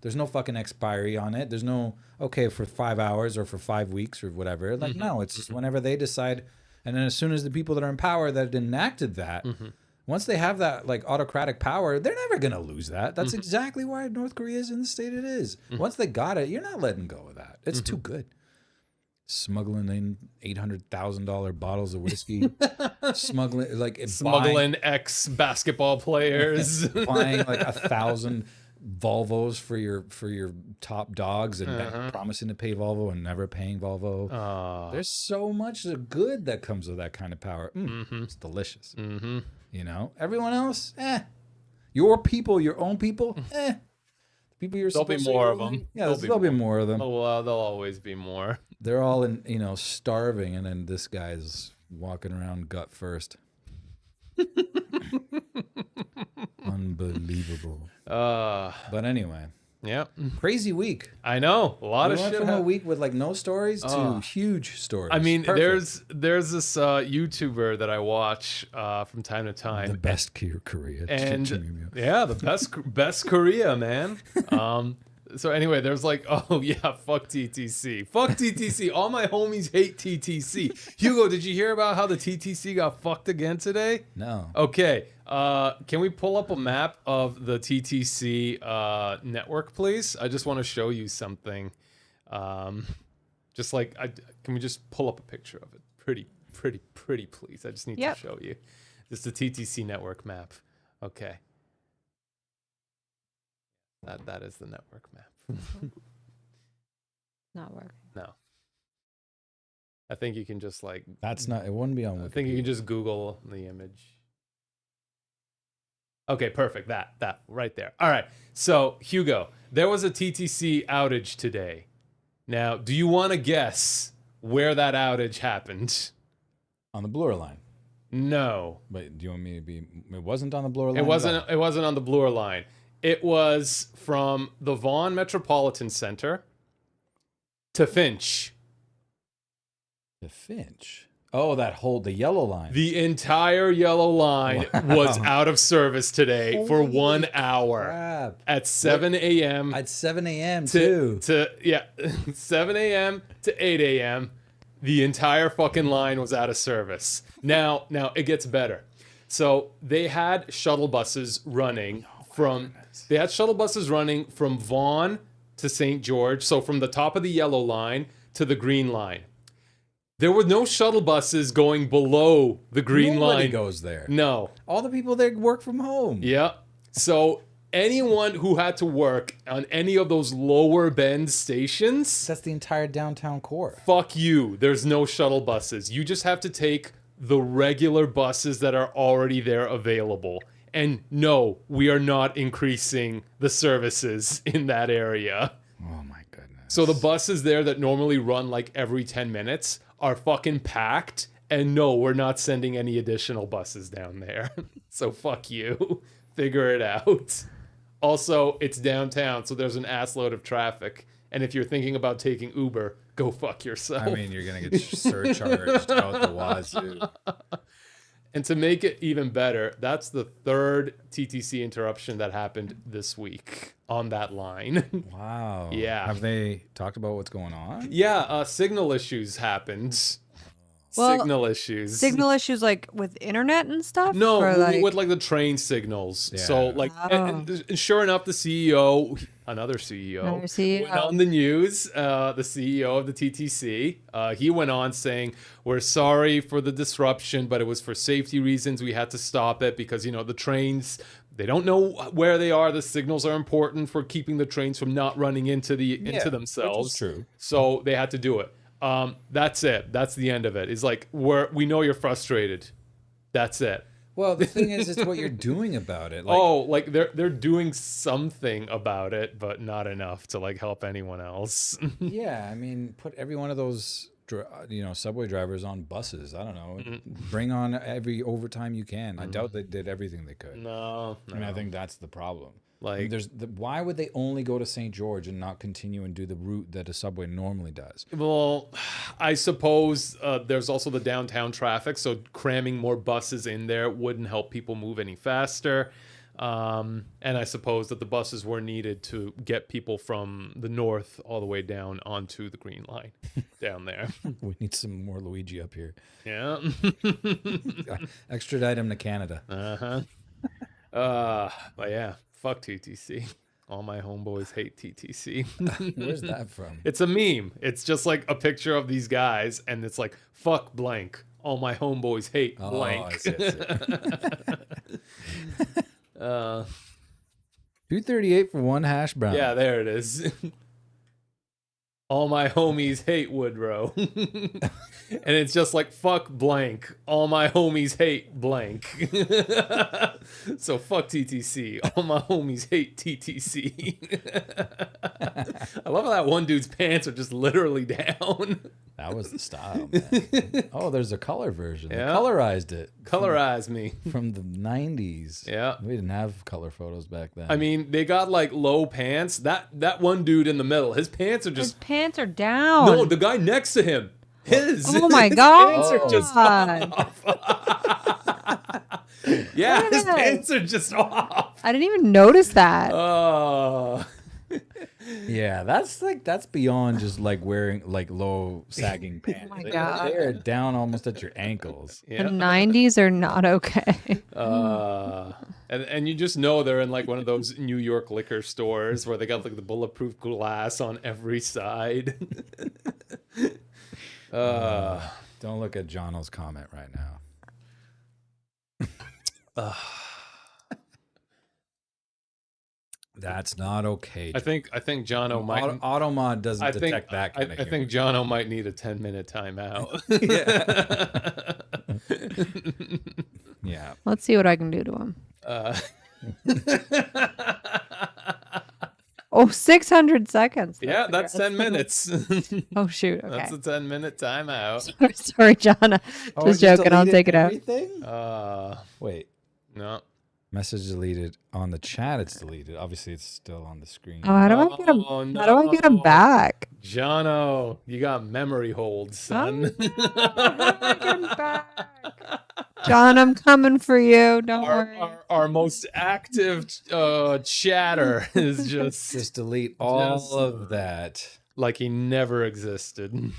There's no fucking expiry on it. There's no, okay, for 5 hours or for 5 weeks or whatever. Like, no, it's just whenever they decide. And then as soon as the people that are in power that enacted that, once they have that like autocratic power, they're never going to lose that. That's exactly why North Korea is in the state it is. Once they got it, you're not letting go of that. It's too good. Smuggling in $800,000 bottles of whiskey, smuggling ex basketball players, buying like 1,000 Volvos for your top dogs and promising to pay Volvo and never paying Volvo. There's so much good that comes with that kind of power. It's delicious. You know, everyone else, your people, your own people, people you're There'll be supposed to more be of them. ruling. Yeah, there'll be more of them. Oh, well, there'll always be more. They're all in, starving, and then this guy's walking around gut first. Unbelievable. But anyway, yeah, crazy week. I know a lot We of went shit. from a week with like no stories to huge stories. I mean, Perfect. there's this YouTuber that I watch from time to time. The best Korea. And yeah, the best Korea, man. So anyway, there's like, oh yeah, fuck TTC. Fuck TTC. All my homies hate TTC. Hugo, did you hear about how the TTC got fucked again today? No. Okay. Can we pull up a map of the TTC network, please? I just want to show you something. Just like, can we just pull up a picture of it? Pretty, please. I just need to show you. This is the TTC network map. Okay. That is the network map. Not working. No. I think you can just like... That's not... It wouldn't be on Wikipedia. I think you can just Google the image. Okay, perfect. That right there. All right. So, Hugo, there was a TTC outage today. Now, do you want to guess where that outage happened? On the Bloor line. No. But do you want me to be... It wasn't on the Bloor line? It wasn't on the Bloor line. It was from the Vaughan Metropolitan Center to Finch. The Finch? Oh, the yellow line. The entire yellow line was out of service today for 1 hour. Crap. At 7 a.m. At 7 a.m. too. 7 a.m. to 8 a.m. The entire fucking line was out of service. Now it gets better. So they had shuttle buses running from Vaughan to St. George. So from the top of the yellow line to the green line. There were no shuttle buses going below the green Nobody line. goes there. No. All the people there work from home. Yeah. So anyone who had to work on any of those lower bend stations, That's the entire downtown core. fuck you. There's no shuttle buses. You just have to take the regular buses that are already there available. And no, we are not increasing the services in that area. Oh my goodness. So the buses there that normally run like every 10 minutes are fucking packed. And no, we're not sending any additional buses down there. So fuck you. Figure it out. Also, it's downtown, so there's an assload of traffic. And if you're thinking about taking Uber, go fuck yourself. I mean, you're going to get surcharged out the wazoo. And to make it even better, that's the third TTC interruption that happened this week on that line. Wow. Yeah. Have they talked about what's going on? Yeah, signal issues happened. Well, Signal issues. Signal issues like with internet and stuff? No, Or, like... with like the train signals. Yeah. So like, and sure enough, the CEO, another CEO, went on the news. The CEO of the TTC, he went on saying, "We're sorry for the disruption, but it was for safety reasons. We had to stop it because the trains." They don't know where they are. The signals are important for keeping the trains from not running into themselves. Which is true. So they had to do it. That's it. That's the end of it. It's like we know you're frustrated. That's it. Well, the thing is, it's what you're doing about it. Like, they're doing something about it, but not enough to like help anyone else. Yeah, I mean, put every one of those subway drivers on buses. I don't know. Bring on every overtime you can. I doubt they did everything they could. No. And I think that's the problem. Like, why would they only go to St. George and not continue and do the route that a subway normally does? well, I suppose there's also the downtown traffic, so cramming more buses in there wouldn't help people move any faster. And I suppose that the buses were needed to get people from the north all the way down onto the green line down there. We need some more Luigi up here. Yeah. Extradite him to Canada. But yeah, fuck TTC. All my homeboys hate TTC. Where's that from? It's a meme. It's just like a picture of these guys, and it's like, fuck blank. All my homeboys hate blank. I see. $2.38 for one hash brown. Yeah, there it is. All my homies hate Woodrow. And it's just like, fuck blank. All my homies hate blank. So fuck TTC. All my homies hate TTC. I love how that one dude's pants are just literally down. That was the style, man. Oh, there's a color version. They Yeah. colorized it. Colorize me. From the 90s. Yeah. We didn't have color photos back then. I mean, they got like low pants. That one dude in the middle, his pants are His just pants are down. no. The guy next to him, his. Oh my his God. Pants are just off. Yeah, Look at his that. pants are just off. I didn't even notice that. Oh. yeah, that's beyond just like wearing like low sagging pants. my They- God. They are down almost at your ankles. The Yeah. 90s are not okay. And you just know they're in like one of those New York liquor stores where they got like the bulletproof glass on every side. Don't look at Jono's comment right now. That's not okay. I think Jono might. Automod doesn't I think detect that kind of I think Jono might need a 10-minute timeout. Yeah. Let's see what I can do to him. Oh, 600 seconds. Yeah, that's 10 minutes. Oh, shoot. Okay. That's a 10-minute timeout. Sorry, John. Oh, Just you joking. I'll deleted take it out. everything? Wait. No. Message deleted on the chat. It's deleted. Obviously, it's still on the screen. Oh, how do I get him? Oh, How do I get him no. back? Jono, you got memory hold, son. John, I'm coming for you. Don't worry. Our most active chatter is Just delete all of that. like he never existed.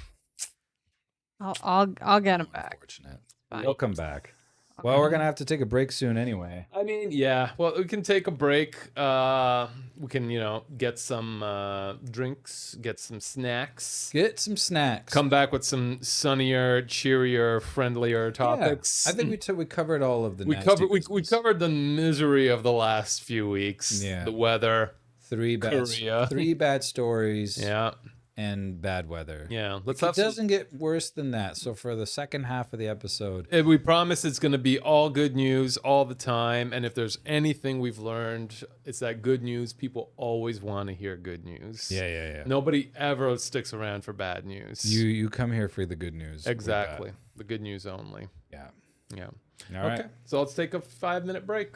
I'll get him back. Unfortunate. Fine. He'll come back. Well, we're gonna have to take a break soon anyway. I mean, yeah. Well, we can take a break. We can, get some drinks, get some snacks. Get some snacks. Come back with some sunnier, cheerier, friendlier topics. I think we covered all of the. we nasty covered we business. covered the misery of the last few weeks. Yeah. The weather. three Korea. bad stories. Yeah. And bad weather. Yeah. Let's It have some. doesn't get worse than that. So for the second half of the episode, We promise it's going to be all good news all the time. And if there's anything we've learned, it's that good news. People always want to hear good news. yeah. Nobody ever sticks around for bad news. You come here for the good news. with Exactly. The good news only. that. Yeah. Yeah. All right. Okay. So let's take a 5-minute break.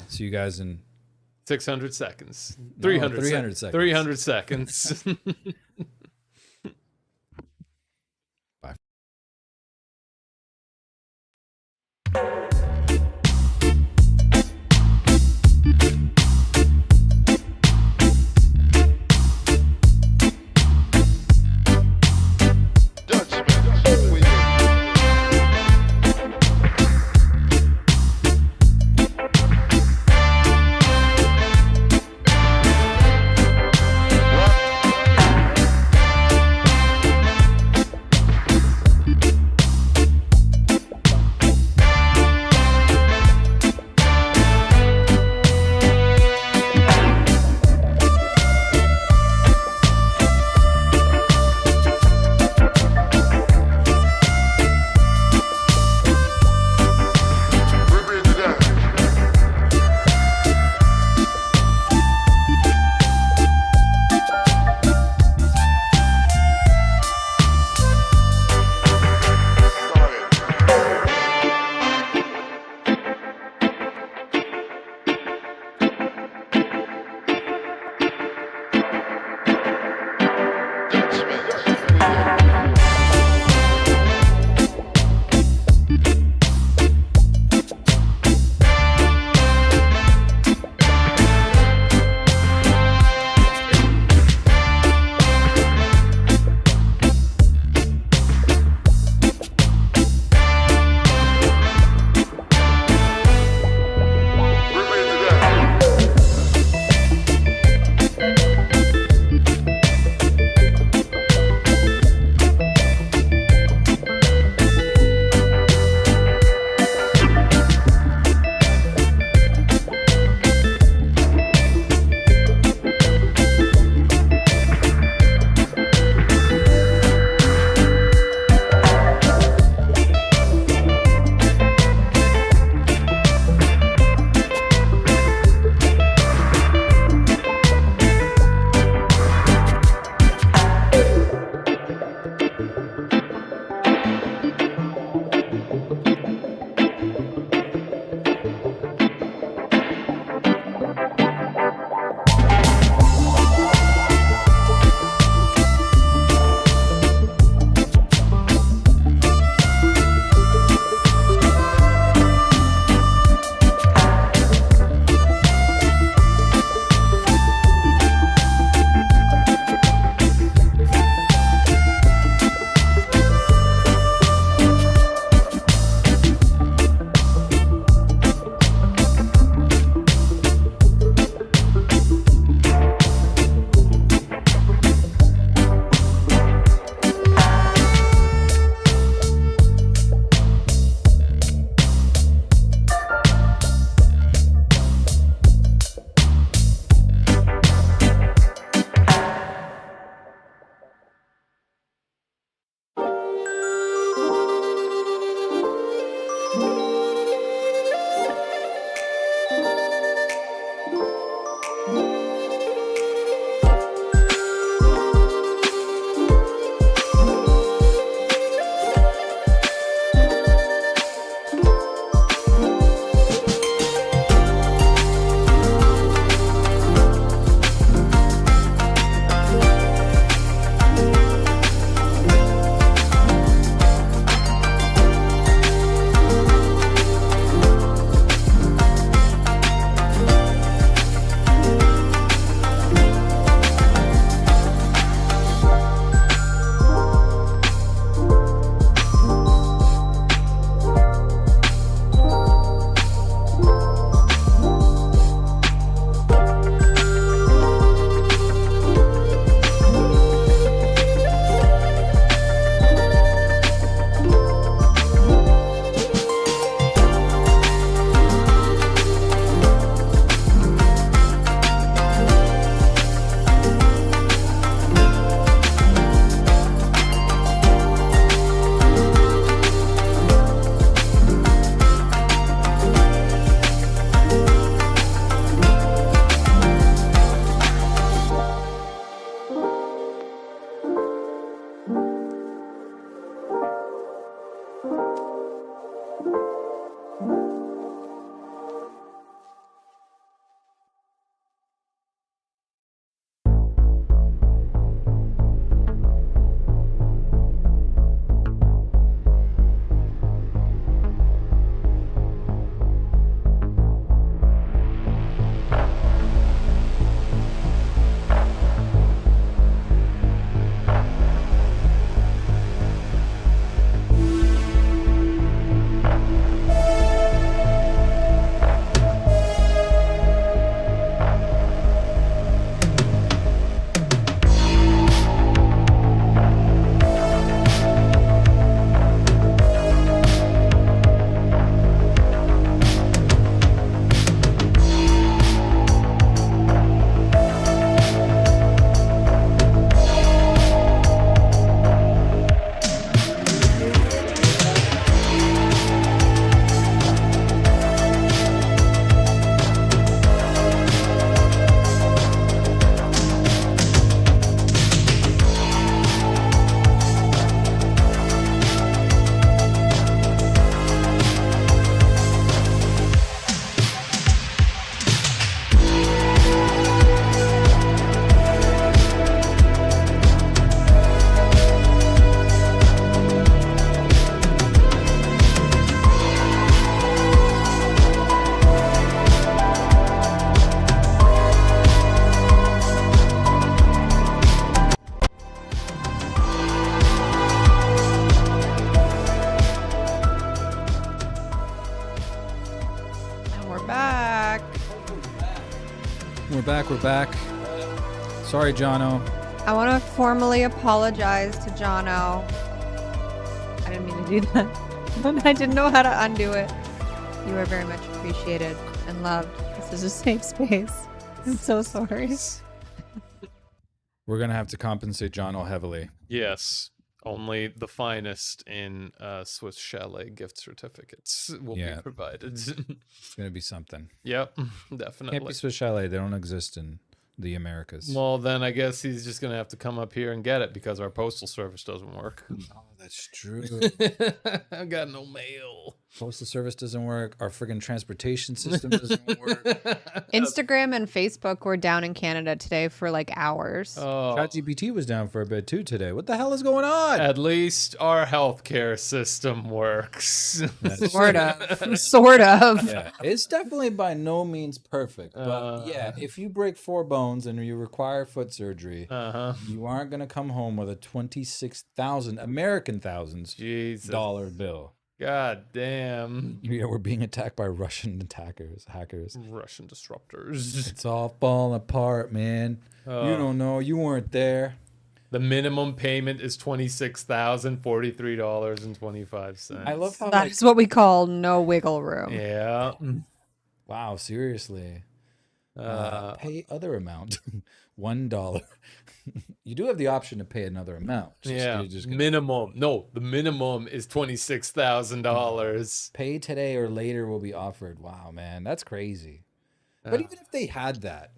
See you guys in 600 seconds. No, 300 300 seconds. 300 seconds. We're back. Sorry, Jono. I want to formally apologize to Jono. I didn't mean to do that. But I didn't know how to undo it. You are very much appreciated and loved. This is a safe space. I'm so sorry. We're going to have to compensate Jono heavily. Yes. Only the finest in Swiss Chalet gift certificates will be provided. It's going to be something. Yep, definitely. Can't be Swiss Chalet. They don't exist in the Americas. Well, then I guess he's just going to have to come up here and get it because our postal service doesn't work. Oh, that's true. I've got no mail. Postal service doesn't work. Our friggin' transportation system doesn't work. Instagram and Facebook were down in Canada today for like hours. Oh. ChatGPT was down for a bit too today. What the hell is going on? At least our healthcare system works. Sort of. Sort of. Yeah, it's definitely by no means perfect. But yeah, if you break 4 bones and you require foot surgery, you aren't going to come home with a 26,000 American thousands dollar bill. God damn. Yeah, we're being attacked by Russian hackers. Russian disruptors. It's all falling apart, man. You don't know. You weren't there. The minimum payment is $26,043.25. I love how That's what we call no wiggle room. Yeah. Wow, seriously. Pay other amount. $1. You do have the option to pay another amount. Minimum. No, the minimum is $26,000. Pay today or later will be offered. Wow, man, that's crazy. But even if they had that,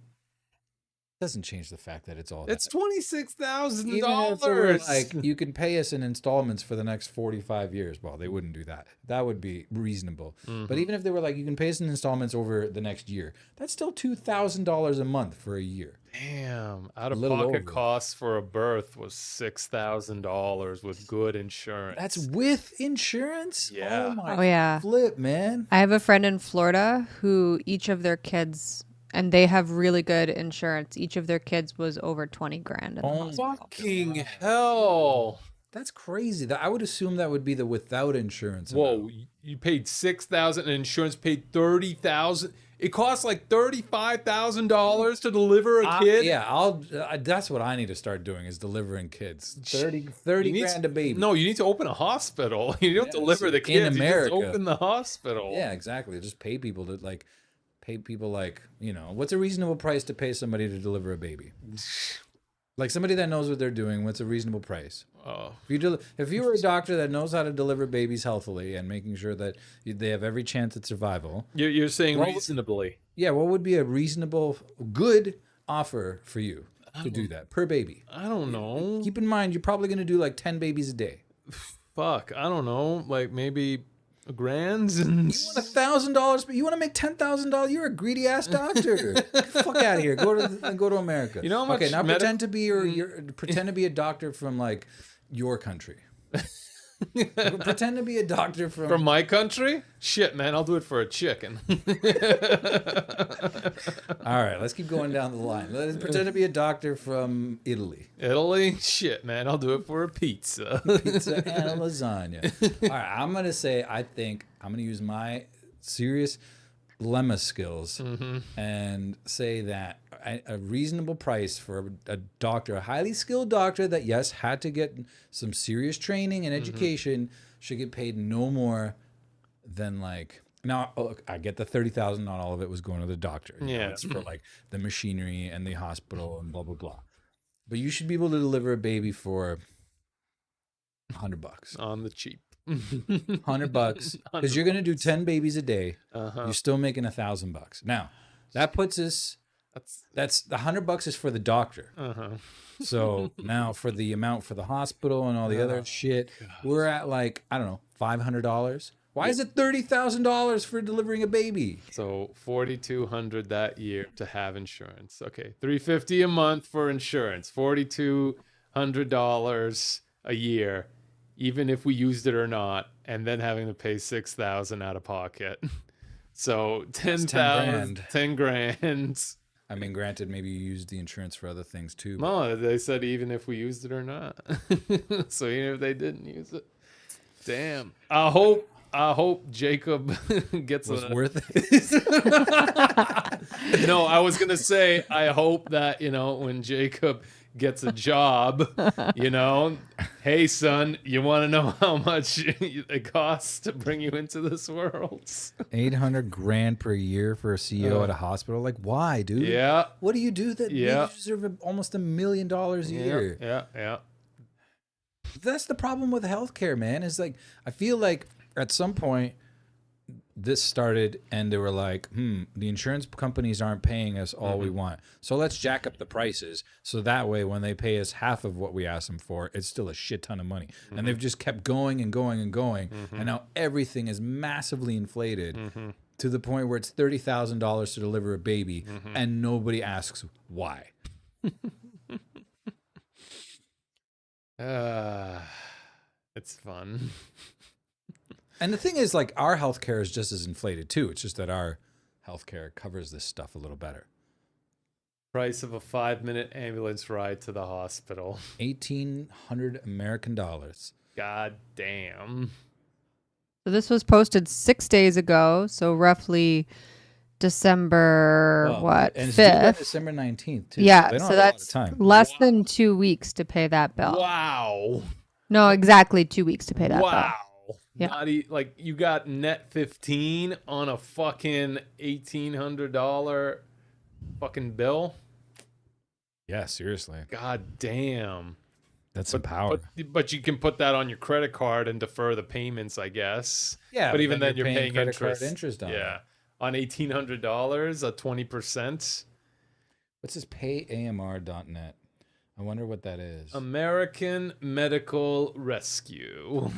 Doesn't change the fact that it's all It's that. $26,000. Even if they were like, you can pay us in installments for the next 45 years. Well, they wouldn't do that. That would be reasonable. But even if they were like, you can pay us in installments over the next year, that's still $2,000 a month for a year. Damn, out of little pocket over. costs for a birth was $6,000 with good insurance. That's with insurance? Yeah. Oh my Oh, yeah. flip, man. I have a friend in Florida who each of their kids, and they have really good insurance. Each of their kids was over 20 grand. In the Oh, hospital. fucking hell. That's crazy. I would assume that would be the without insurance. Whoa, you paid $6,000 and insurance paid $30,000. It costs like $35,000 to deliver a kid. Yeah, that's what I need to start doing is delivering kids. 30 grand a baby. No, you need to open a hospital. You don't deliver the kids. in America. You just open the hospital. Yeah, exactly. Just pay people what's a reasonable price to pay somebody to deliver a baby? Like somebody that knows what they're doing, what's a reasonable price? Oh. If you were a doctor that knows how to deliver babies healthily and making sure that they have every chance at survival, You're saying reasonably. yeah, what would be a reasonable, good offer for you to do that per baby? I don't know. Keep in mind, you're probably going to do like 10 babies a day. Fuck, I don't know. Like maybe a grand? And You want $1,000, but you want to make $10,000? You're a greedy ass doctor. Get the fuck out of here. Go to America. You know how much Okay, now pretend to be pretend to be a doctor from like your country. Pretend to be a doctor from my country? Shit, man, I'll do it for a chicken. All right, let's keep going down the line. Let's pretend to be a doctor from Italy. Italy? Shit, man, I'll do it for a pizza. Pizza and a lasagna. All right, I'm going to say I think I'm going to use my serious lemma skills and say that a reasonable price for a doctor, a highly skilled doctor that, yes, had to get some serious training and education, should get paid no more than like... Now, look, I get the $30,000, not all of it was going to the doctor. You know, it's for like the machinery and the hospital and blah, blah, blah. But you should be able to deliver a baby for $100. On the cheap. $100 because you're gonna do 10 babies a day. You're still making $1,000. Now that puts us. That's the $100 is for the doctor. So now for the amount for the hospital and all the other shit, we're at like I don't know $500. Why is it $30,000 for delivering a baby? So $4,200 that year to have insurance. Okay, $350 a month for insurance. $4,200 a year. Even if we used it or not, and then having to pay $6,000 out of pocket. So 10,000, 10 grand. I mean, granted, maybe you used the insurance for other things too. No, they said even if we used it or not. So even if they didn't use it, damn. I hope Jacob gets Was worth it. No, I was gonna say I hope that when Jacob gets a job, hey son, you want to know how much it costs to bring you into this world? $800,000 per year for a CEO at a hospital. Like, why, dude? Yeah. What do you do that Yeah. makes you deserve almost $1 million a year? Yeah. That's the problem with healthcare, man. Is like I feel like at some point this started and they were like, the insurance companies aren't paying us all we want. So let's jack up the prices. So that way when they pay us half of what we ask them for, it's still a shit ton of money. And they've just kept going and going and going. And now everything is massively inflated to the point where it's $30,000 to deliver a baby and nobody asks why. It's fun. And the thing is, like, our healthcare is just as inflated too. It's just that our healthcare covers this stuff a little better. Price of a 5-minute ambulance ride to the hospital. 1,800 American dollars. God damn. So this was posted 6 days ago. So roughly December, And it's due by 5th? December 19th, too. Yeah. They don't So have a lot of that's time. less than 2 weeks to pay that bill. Wow. No, exactly 2 weeks to pay that bill. Wow. Yeah. Not like you got net 15 on a fucking $1,800 fucking bill. Yeah, seriously. God damn. That's some power. But you can put that on your credit card and defer the payments, I guess. Yeah, but even then you're paying credit interest. card interest on it. Yeah. On $1,800, a 20%. What's this payamr.net? I wonder what that is. American Medical Rescue.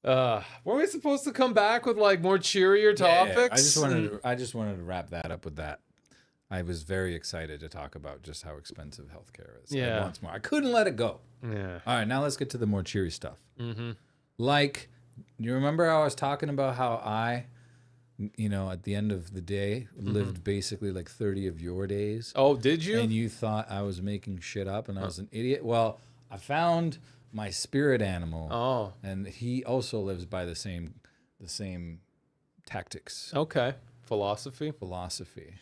Were we supposed to come back with like more cheerier topics? I just wanted to wrap that up with that. I was very excited to talk about just how expensive healthcare is. Yeah. Once more, I couldn't let it go. Yeah. All right, now let's get to the more cheery stuff. Mm-hmm. Like, you remember how I was talking about how I, at the end of the day, lived basically like 30 of your days? Oh, did you? And you thought I was making shit up and I was an idiot? Well, I found my spirit animal. Oh. And he also lives by the same tactics. Okay. Philosophy.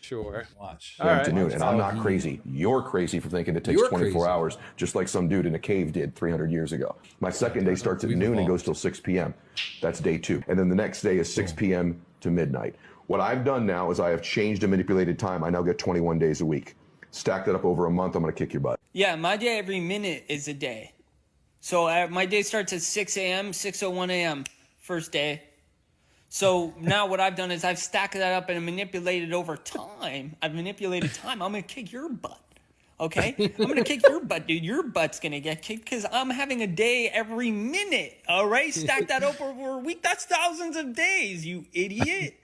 Sure. Watch. All Right. And I'm not crazy. You're crazy for thinking it takes 24 hours, just like some dude in a cave did 300 years ago. My second day starts at noon and goes till 6 p.m. That's day 2. And then the next day is 6 p.m. to midnight. What I've done now is I have changed and manipulated time. I now get 21 days a week. Stack that up over a month, I'm going to kick your butt. Yeah, my day every minute is a day. So my day starts at 6 a.m., 6:01 a.m., first day. So now what I've done is I've stacked that up and manipulated over time. I'm going to kick your butt. Okay? I'm going to kick your butt, dude. Your butt's going to get kicked because I'm having a day every minute. All right? Stack that up over a week. That's thousands of days, you idiot.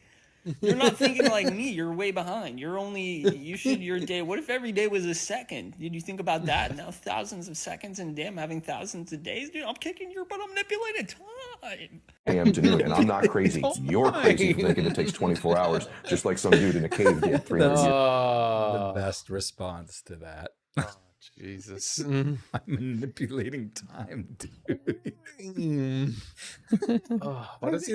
You're not thinking like me. You're way behind. Your day. What if every day was a second? Did you think about that? Now thousands of seconds in a day. I'm having thousands of days. Dude, I'm kicking your butt. I'm manipulating time. A.m. to noon, and I'm not crazy. You're crazy for thinking it takes 24 hours, just like some dude in a cave did 300 years. The best response to that. Oh, Jesus. I'm manipulating time, dude. Why does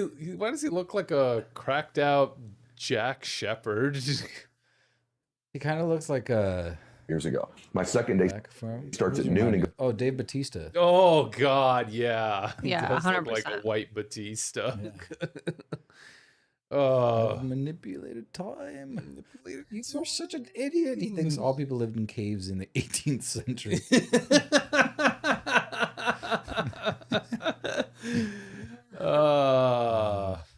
he look like a cracked out Jack Shepherd? He kind of looks like a Years ago. My second day starts at noon and oh, Dave Bautista. Oh God, yeah. Yeah, He does look 100%. like a white Batista. Manipulated time. You're such an idiot. He thinks all people lived in caves in the 18th century.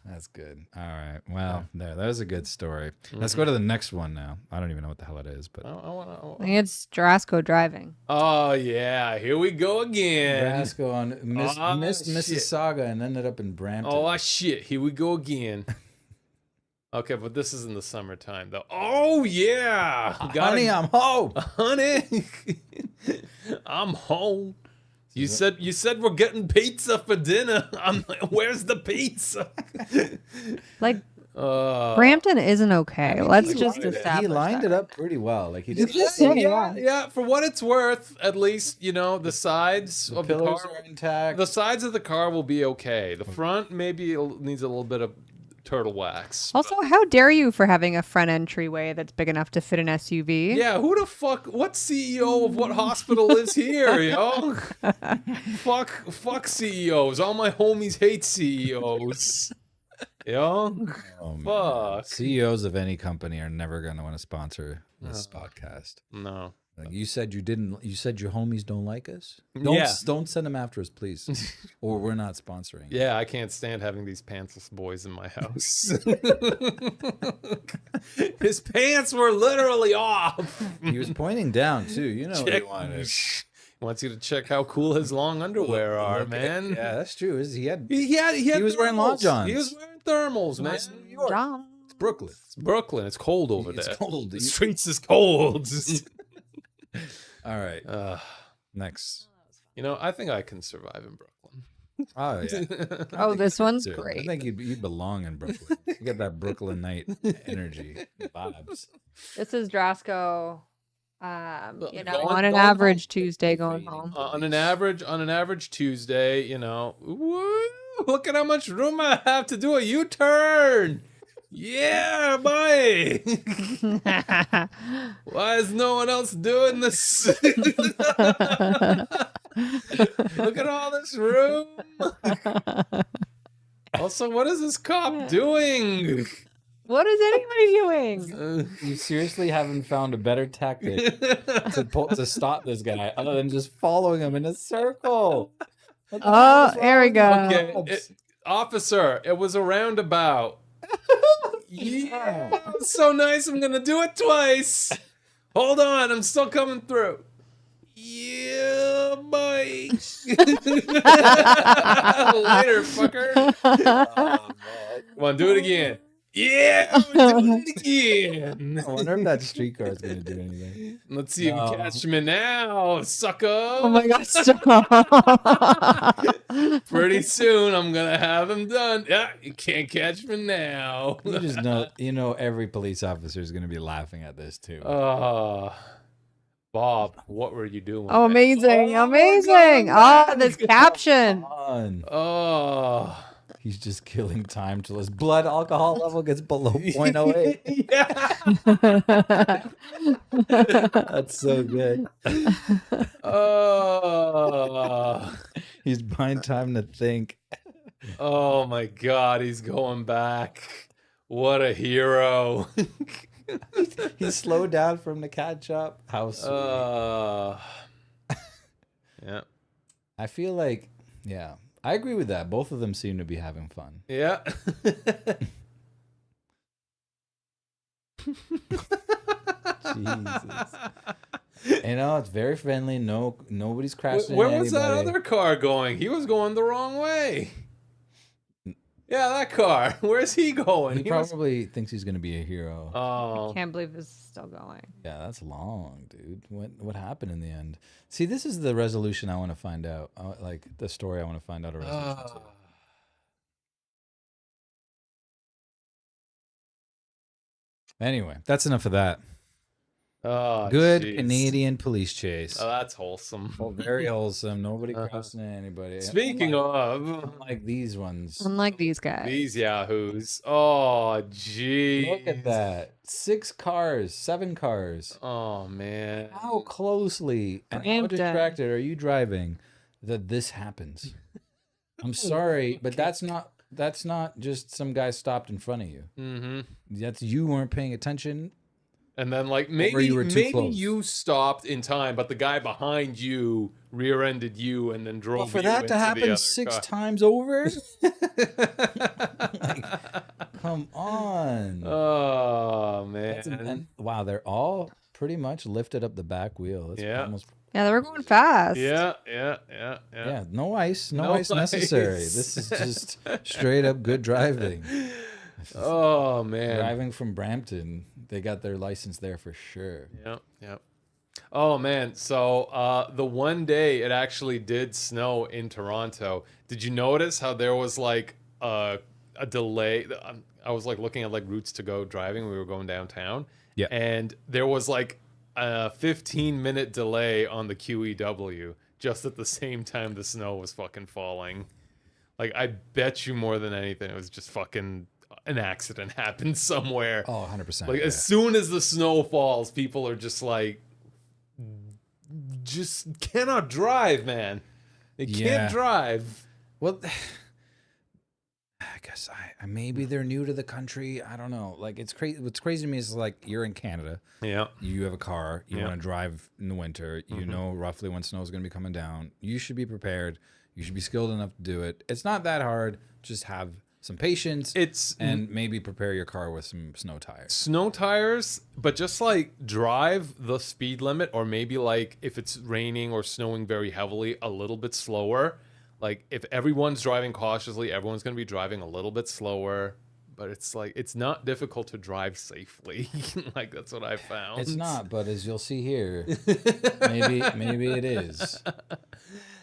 That's good. All right. Well, that was a good story. Let's go to the next one now. I don't even know what the hell it is, but I think it's Jarasco driving. Oh yeah, here we go again. Nebraska on missed shit. Mississauga and ended up in Brampton. Oh shit, here we go again. Okay, but this is in the summertime though. Oh yeah, Honey, I'm home. honey, I'm home. You said we're getting pizza for dinner. I'm like, where's the pizza? Like, Brampton isn't okay. Let's just He establish lined that. it up pretty well. Like he did. Yeah, for what it's worth, at least, the sides of the Pillars car are intact. The sides of the car will be okay. The front maybe needs a little bit of turtle wax. Also, how dare you for having a front entryway that's big enough to fit an SUV? Yeah, who the fuck? What CEO of what hospital is here, yo? fuck CEOs. All my homies hate CEOs. Yo, fuck. CEOs of any company are never going to want to sponsor this podcast. No. Like you said your homies don't like us? Yeah. Don't send them after us, please. Or we're not sponsoring. Yeah, I can't stand having these pantsless boys in my house. His pants were literally off. He was pointing down too. You know what he wanted. He wants you to check how cool his long underwear are, man. Yeah, that's true. He was wearing long johns. He was wearing thermals, man. New York. John. It's Brooklyn. It's Brooklyn. It's cold over there. It's cold. The streets is cold. All right. Next. I think I can survive in Brooklyn. Oh yeah. Oh, this one's Dude, great. I think you belong in Brooklyn. You get that Brooklynite energy, vibes. This is Drasco. On an going average Tuesday going home. On an average Tuesday, woo, look at how much room I have to do a U-turn. Yeah, boy. Why is no one else doing this? Look at all this room. Also, what is this cop doing? What is anybody doing? You seriously haven't found a better tactic to stop this guy other than just following him in a circle. Oh, there we go. Okay, officer, it was a roundabout. Yeah, it's so nice. I'm gonna do it twice. Hold on, I'm still coming through. Yeah, boy. Later, fucker. Come on, do it again. Yeah, we're doing it again. I wonder if that streetcar is going to do anything. Let's see if you can catch me now, sucker. Oh my God, stop. Pretty soon, I'm gonna have him done. Yeah, you can't catch me now. You just know, every police officer is going to be laughing at this too. Bob, what were you doing? Oh, amazing. Amazing. Oh, this caption. Oh. He's just killing time till his blood alcohol level gets below 0.08. Yeah. That's so good. Oh. He's buying time to think. Oh my God, he's going back. What a hero. He slowed down from the catch up. How sweet. Yeah. I feel like, yeah, I agree with that. Both of them seem to be having fun. Yeah. Jesus. You know, it's very friendly. Nobody's crashing. Where was that other car going? He was going the wrong way. Yeah, that car. Where's he going? He probably thinks he's going to be a hero. Oh. Can't believe this is still going. Yeah, that's long, dude. What happened in the end? See, this is the resolution I want to find out. Like the story I want to find out a resolution to. Anyway, that's enough of that. Oh, Good geez. Canadian police chase. Oh, that's wholesome. Oh, very wholesome. Nobody crossing anybody. Speaking of, unlike these ones. Unlike these guys. these yahoos. Oh, geez. Look at that. 6 cars, 7 cars. Oh, man. How closely and how Brampton. distracted are you driving that this happens? I'm sorry, but that's not just some guy stopped in front of you. Mm-hmm. That's you weren't paying attention. And then, like, maybe you were too close. you stopped in time, but the guy behind you rear-ended you and then drove Well, for you that into to the happen other 6 car. times over? Come on. Oh, man. And, wow, they're all pretty much lifted up the back wheel. That's Yeah. almost, Yeah, they were going fast. Yeah. yeah, no ice necessary. ice. This is just straight up good driving. Oh, man. Driving from Brampton, they got their license there for sure. Yep. Oh, man. So the one day it actually did snow in Toronto. Did you notice how there was like a delay? I was like looking at like routes to go driving. We were going downtown. Yeah. And there was like a 15-minute delay on the QEW just at the same time the snow was fucking falling. Like, I bet you more than anything, it was just fucking an accident happened somewhere. Oh, 100%. Like, yeah. as soon as the snow falls, people are just like, just cannot drive, man. They Yeah. can't drive. Well, I guess maybe they're new to the country. I don't know. Like, it's crazy. What's crazy to me is like you're in Canada. Yeah. You have a car. You Yeah. want to drive in the winter. You know roughly when snow is going to be coming down. You should be prepared. You should be skilled enough to do it. It's not that hard. Just have some patience. And maybe prepare your car with some snow tires. Snow tires, but just like drive the speed limit, or maybe like if it's raining or snowing very heavily, a little bit slower. Like if everyone's driving cautiously, everyone's going to be driving a little bit slower. But it's like, it's not difficult to drive safely. Like, that's what I found. It's not, but as you'll see here, maybe it is.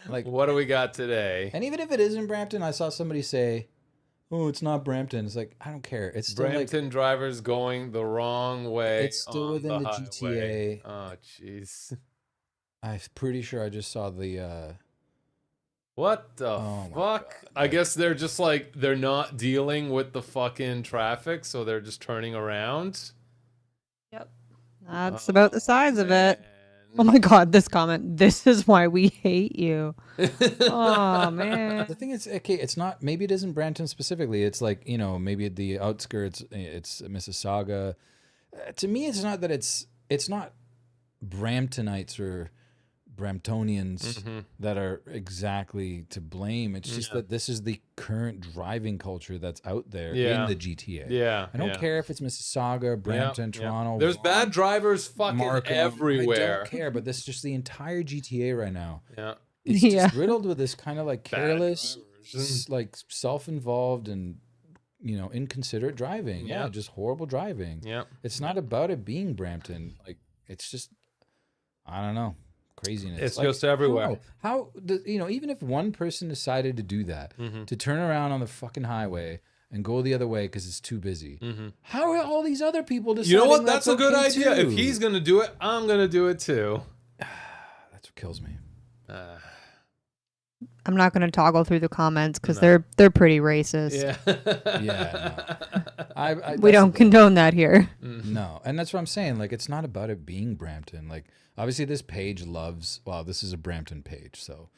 Like, What do we got today? and even if it isn't Brampton, I saw somebody say, "Oh, it's not Brampton." It's like, I don't care. It's still Brampton drivers going the wrong way. It's still on within the highway. GTA. Oh, jeez. I'm pretty sure I just saw the. What the Oh my fuck? God, I guess they're just like, they're not dealing with the fucking traffic, so they're just turning around. Yep. That's about the size of it. Man. Oh my God, this comment. This is why we hate you. Oh, man. The thing is, okay, it's not. Maybe it isn't Brampton specifically. It's like, maybe at the outskirts. It's Mississauga. To me, it's not that it's not Bramptonites or Bramptonians that are exactly to blame. It's just that this is the current driving culture that's out there in the GTA. Yeah. I don't care if it's Mississauga, Brampton, Toronto. There's bad drivers fucking Markham. everywhere. I don't care, but this is just the entire GTA right now. Yeah. It's just riddled with this kind of like careless, drivers. like self-involved and inconsiderate driving. Yeah. Just horrible driving. Yeah. It's not about it being Brampton. Like it's just, I don't know, craziness. It's like, just everywhere. Even if one person decided to do that, to turn around on the fucking highway and go the other way because it's too busy, how are all these other people deciding? You know what? That's a good okay idea. too? If he's gonna do it, I'm gonna do it too. That's what kills me. I'm not going to toggle through the comments because they're pretty racist. Yeah. We don't condone that here. No, and that's what I'm saying. Like, it's not about it being Brampton. Like, obviously, this page loves. Well, this is a Brampton page, so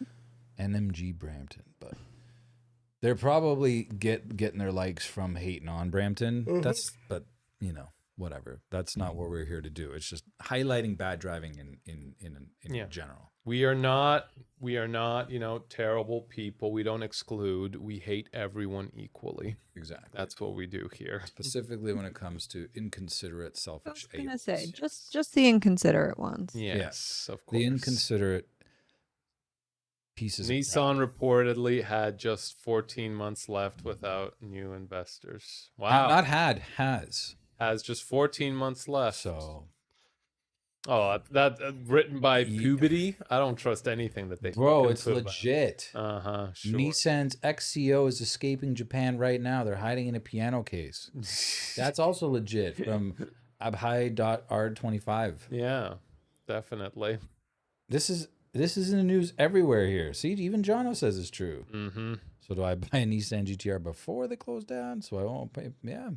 NMG Brampton, but they're probably getting their likes from hating on Brampton. But whatever. That's not what we're here to do. It's just highlighting bad driving in general. We are not, terrible people. We don't exclude. We hate everyone equally. Exactly. That's what we do here. Specifically when it comes to inconsiderate, selfish. I was gonna say just the inconsiderate ones. Yes, of course. The inconsiderate pieces. Nissan reportedly had just 14 months left without new investors. Wow. Not has. Has just 14 months left. So. Oh, that written by Puberty? I don't trust anything that they. Bro, it's legit. Sure. Nissan's XCO is escaping Japan right now. They're hiding in a piano case. That's also legit from Abhai.R25. Yeah, definitely. This is in the news everywhere here. See, even Jono says it's true. So do I buy a Nissan GTR before they close down? So I won't pay. Yeah.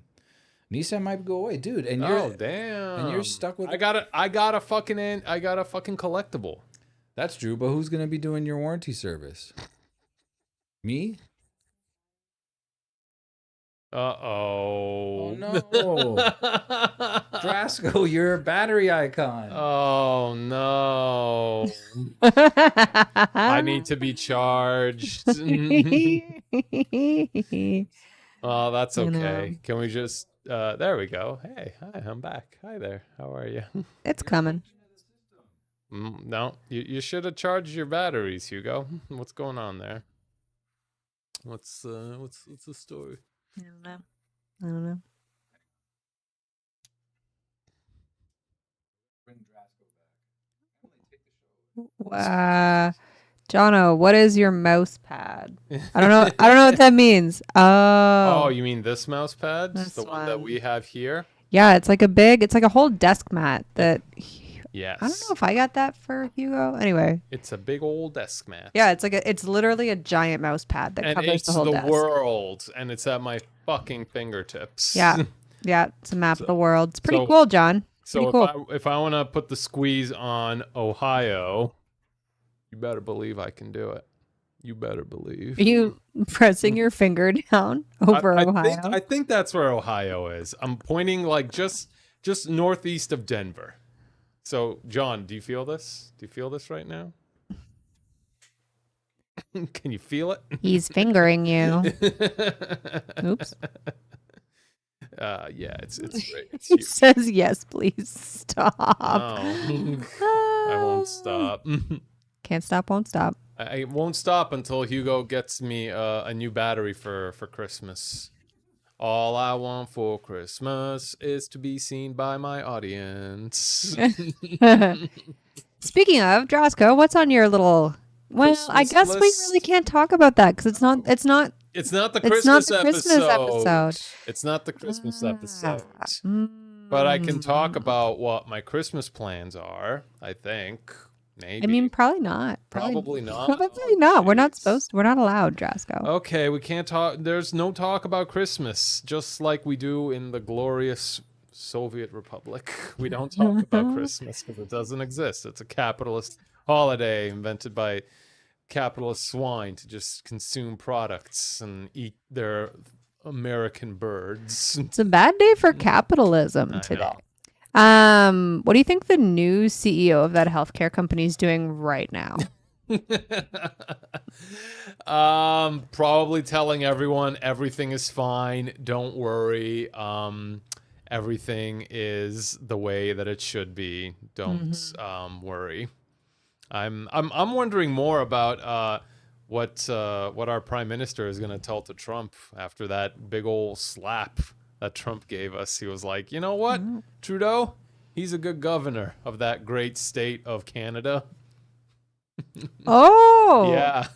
Nissan might go away, dude, and you're damn, and you're stuck with. I got a fucking collectible. That's true, but who's gonna be doing your warranty service? Me? Oh no, Drasco, you're a battery icon. Oh no, I need to be charged. Oh, that's okay. Can we just? There we go. Hey, hi, I'm back. Hi there. How are you? It's coming. No, you should have charged your batteries, Hugo. What's going on there? What's the story? I don't know. Jono, what is your mouse pad? I don't know what that means. Oh, you mean this mouse pad? This The one that we have here? Yeah, it's like a whole desk mat that. Yes. I don't know if I got that for Hugo. Anyway. It's a big old desk mat. Yeah, it's literally a giant mouse pad that covers the whole desk. It's the world, and it's at my fucking fingertips. Yeah. Yeah, it's a map of the world. It's pretty cool, John. So cool. if I want to put the squeeze on Ohio, you better believe I can do it. You better believe. Are you pressing your finger down over Ohio? I think that's where Ohio is. I'm pointing like just northeast of Denver. So, John, do you feel this? Do you feel this right now? Can you feel it? He's fingering you. Oops. Yeah, it's great. It's He huge. says yes, please stop. I won't stop. Can't stop, won't stop. I won't stop until Hugo gets me a new battery for Christmas. All I want for Christmas is to be seen by my audience. Speaking of Drasco, what's on your little? Well, Christmas I guess we list? really can't talk about that because it's not the It's not the Christmas episode. It's not the Christmas episode. But I can talk about what my Christmas plans are, I think. Maybe. I mean, probably not. Probably not. Probably not. We're not supposed. We're not allowed, Drasco. Okay, we can't talk. There's no talk about Christmas, just like we do in the glorious Soviet Republic. We don't talk about Christmas because it doesn't exist. It's a capitalist holiday invented by capitalist swine to just consume products and eat their American birds. It's a bad day for capitalism today. know. What do you think the new CEO of that healthcare company is doing right now? Probably telling everyone everything is fine. Don't worry. Everything is the way that it should be. Don't worry. I'm wondering more about what our prime minister is going to tell to Trump after that big old slap that Trump gave us. He was like, you know what, Trudeau, he's a good governor of that great state of Canada. Oh, Yeah.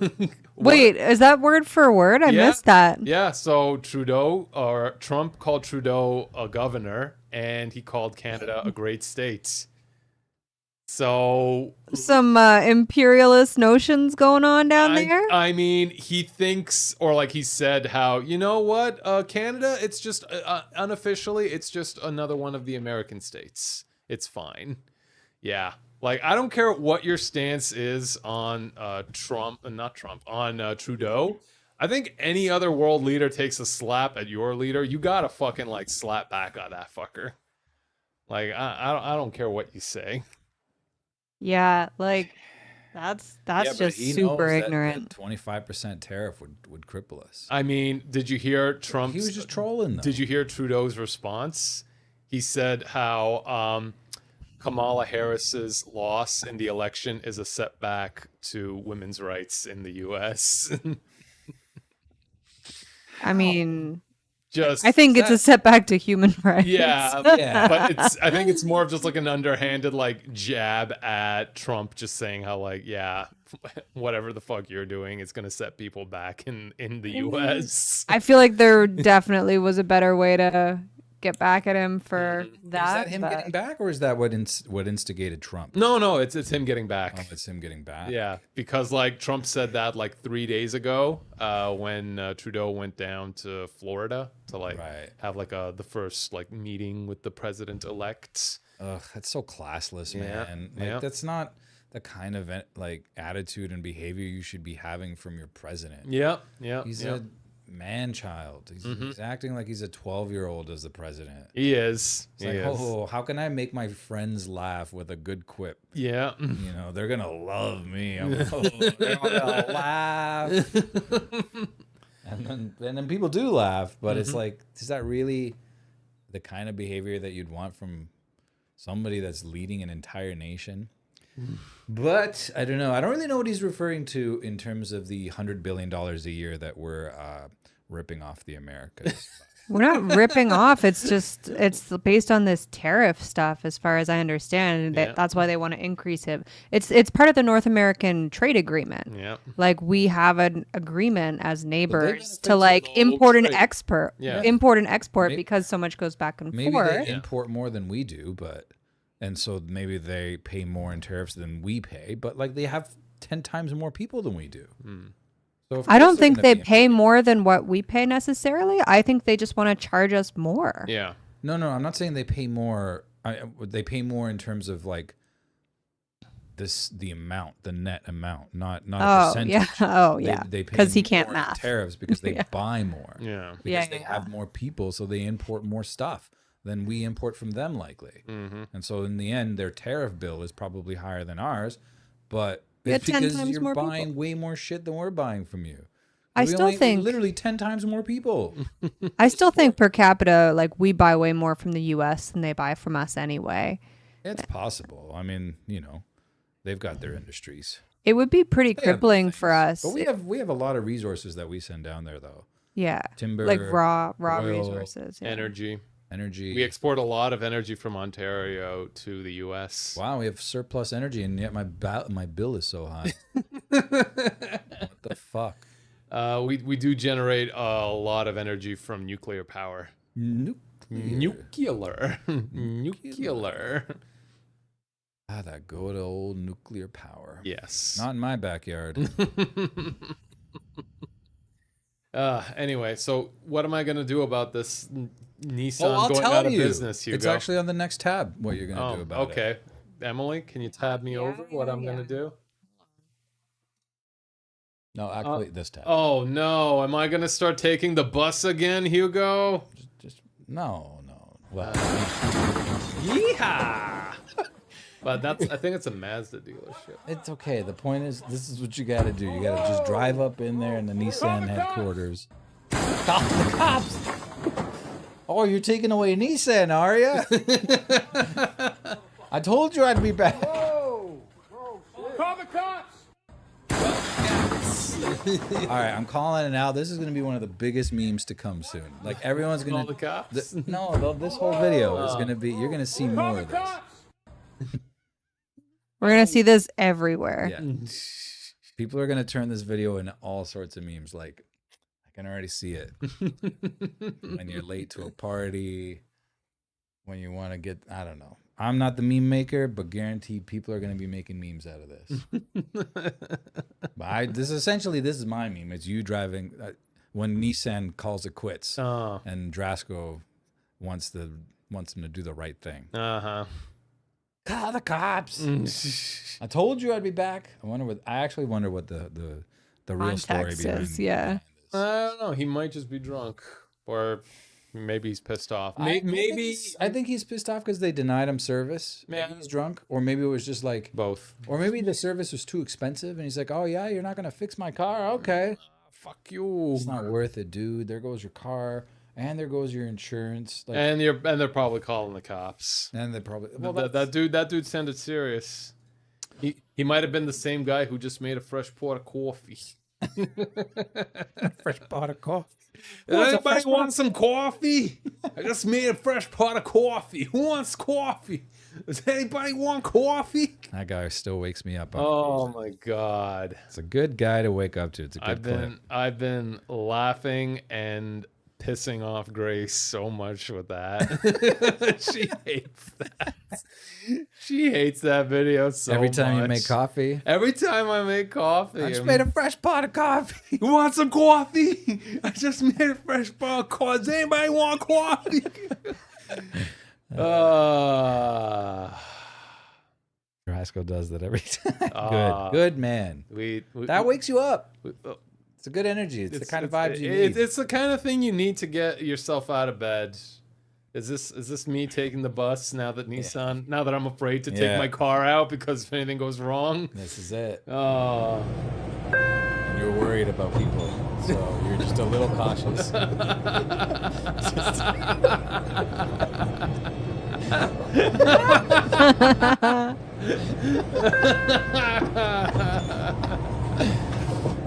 wait, is that word for word? I missed that. Yeah. So Trump called Trudeau a governor, and he called Canada a great state. So Some imperialist notions going on down there. I mean, he thinks, or like he said, how, you know what, Canada, it's just unofficially, it's just another one of the American states. It's fine. Yeah. Like, I don't care what your stance is on Trudeau. I think any other world leader takes a slap at your leader, you gotta fucking like slap back at that fucker. Like, I don't care what you say. Yeah, like that's just super ignorant. 25% tariff would cripple us. I mean, did you hear Trump's? He was just trolling, though. Did you hear Trudeau's response? He said how Kamala Harris's loss in the election is a setback to women's rights in the U.S. I mean, just I think it's a setback to human rights. yeah, but I think it's more of just like an underhanded like jab at Trump, just saying how like, yeah, whatever the fuck you're doing, it's gonna set people back in the U.S. I feel like there definitely was a better way to get back at him for that. Is that him getting back, or is that what instigated Trump? No, it's him getting back. Oh, it's him getting back. Yeah, because like Trump said that like 3 days ago when Trudeau went down to Florida to like have like the first like meeting with the president elect. Ugh, that's so classless, man. Like that's not the kind of like attitude and behavior you should be having from your president. Yeah. He's a man child. He's acting like he's a 12-year-old as the president. He is. It's like, oh, how can I make my friends laugh with a good quip? Yeah. You know, they're going to love me. I'm they're going to laugh. and then people do laugh, but it's like, is that really the kind of behavior that you'd want from somebody that's leading an entire nation? But I don't know. I don't really know what he's referring to in terms of the $100 billion a year that we're ripping off the Americas. We're not ripping off. It's just it's based on this tariff stuff, as far as I understand. That's why they want to increase it. It's part of the North American trade agreement. Yeah. Like we have an agreement as neighbors to like import and export, because so much goes back and maybe forth. They import more than we do, and so maybe they pay more in tariffs than we pay, but like they have 10 times more people than we do. So I don't think they pay more than what we pay necessarily. I think they just want to charge us more. Yeah. No, I'm not saying they pay more. They pay more in terms of like the amount, the net amount, not a percentage. Yeah. Oh, yeah. They pay because he can't more in math tariffs because they buy more. Yeah. Because they have more people, so they import more stuff than we import from them, likely. And so in the end, their tariff bill is probably higher than ours, but it's because you're buying way more shit than we're buying from you. I still think literally 10 times more people. I still think per capita, like we buy way more from the U.S. than they buy from us anyway. It's possible. I mean, you know, they've got their industries. It would be pretty crippling for us. But we have a lot of resources that we send down there, though. Yeah, timber, like raw oil, resources, energy. We export a lot of energy from Ontario to the U.S. Wow, we have surplus energy, and yet my bill is so high. What the fuck? We do generate a lot of energy from nuclear power. Nuclear. Ah, that good old nuclear power. Yes. Not in my backyard. Anyway, so what am I going to do about this Nissan going out of business, Hugo? It's actually on the next tab what you're going to do about it. Okay. Emily, can you tab me over what I'm going to do? No, actually, this tab. Oh, no. Am I going to start taking the bus again, Hugo? Just no. Well, Yeehaw! But I think it's a Mazda dealership. It's okay. The point is, this is what you got to do. You got to just drive up in there in the Nissan headquarters. Call the cops. Oh, you're taking away Nissan, are you? I told you I'd be back. Call the cops! All right, I'm calling it now. This is going to be one of the biggest memes to come soon. Like everyone's going Call the cops? This whole video is going to be. You're going to see more of this. We're gonna see this everywhere. Yeah. People are going to turn this video into all sorts of memes. Like, I can already see it. When you're late to a party, when you want to get, I don't know. I'm not the meme maker, but guaranteed people are going to be making memes out of this. But this is my meme. It's you driving when Nissan calls it quits, and Drasko wants them to do the right thing. Call the cops. I told you I'd be back. I actually wonder what the real story behind is. Yeah. I don't know. He might just be drunk, or maybe he's pissed off. I think he's pissed off because they denied him service. Maybe he's drunk, or maybe it was just like both. Or maybe the service was too expensive, and he's like, "Oh yeah, you're not gonna fix my car? Okay, fuck you. It's not worth it, dude. There goes your car, and there goes your insurance." Like, and they're probably calling the cops. And they probably that dude sounded serious. He might have been the same guy who just made a fresh pot of coffee. Fresh pot of coffee. Does anybody want some coffee? I just made a fresh pot of coffee. Who wants coffee? Does anybody want coffee? That guy still wakes me up. Oh my god! It's a good guy to wake up to. It's a good clip. I've been laughing and pissing off Grace so much with that. She hates that. She hates that video so much. Every time you make coffee? Every time I make coffee. I just made a fresh pot of coffee. You want some coffee? I just made a fresh pot of coffee. Does anybody want coffee? Rascal does that every time. Good man. That wakes you up. It's a good energy. It's the kind of vibes you need. It's the kind of thing you need to get yourself out of bed. Is this me taking the bus now that now that I'm afraid to take my car out because if anything goes wrong? This is it. Oh. And you're worried about people, so you're just a little cautious.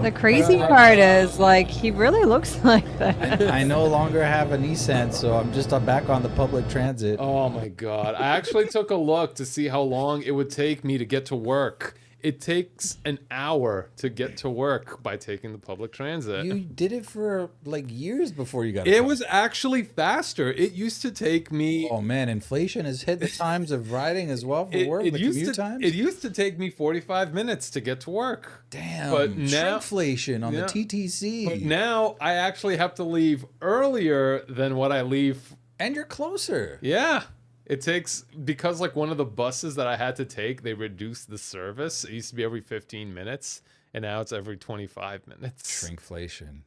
The crazy part is, like, he really looks like that. I no longer have a Nissan, so I'm just back on the public transit. Oh my god. I actually took a look to see how long it would take me to get to work. It takes an hour to get to work by taking the public transit. You did it for like years before you got it. It was actually faster. It used to take me... Oh man, inflation has hit the times of riding as well for work, the commute times? It used to take me 45 minutes to get to work. Damn, but now, shrinkflation on the TTC. But now I actually have to leave earlier than what I leave. And you're closer. Yeah. It takes, because like one of the buses that I had to take, they reduced the service. It used to be every 15 minutes, and now it's every 25 minutes. Shrinkflation.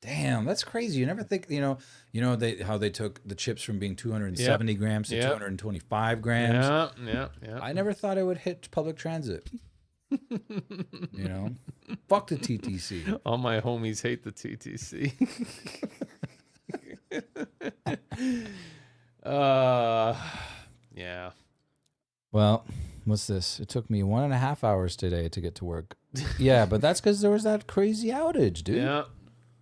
Damn, that's crazy. You never think, how they took the chips from being 270 grams to 225 grams. Yeah. I never thought it would hit public transit. Fuck the TTC. All my homies hate the TTC. Yeah. Well, what's this? It took me 1.5 hours today to get to work. Yeah, but that's because there was that crazy outage, dude. Yeah.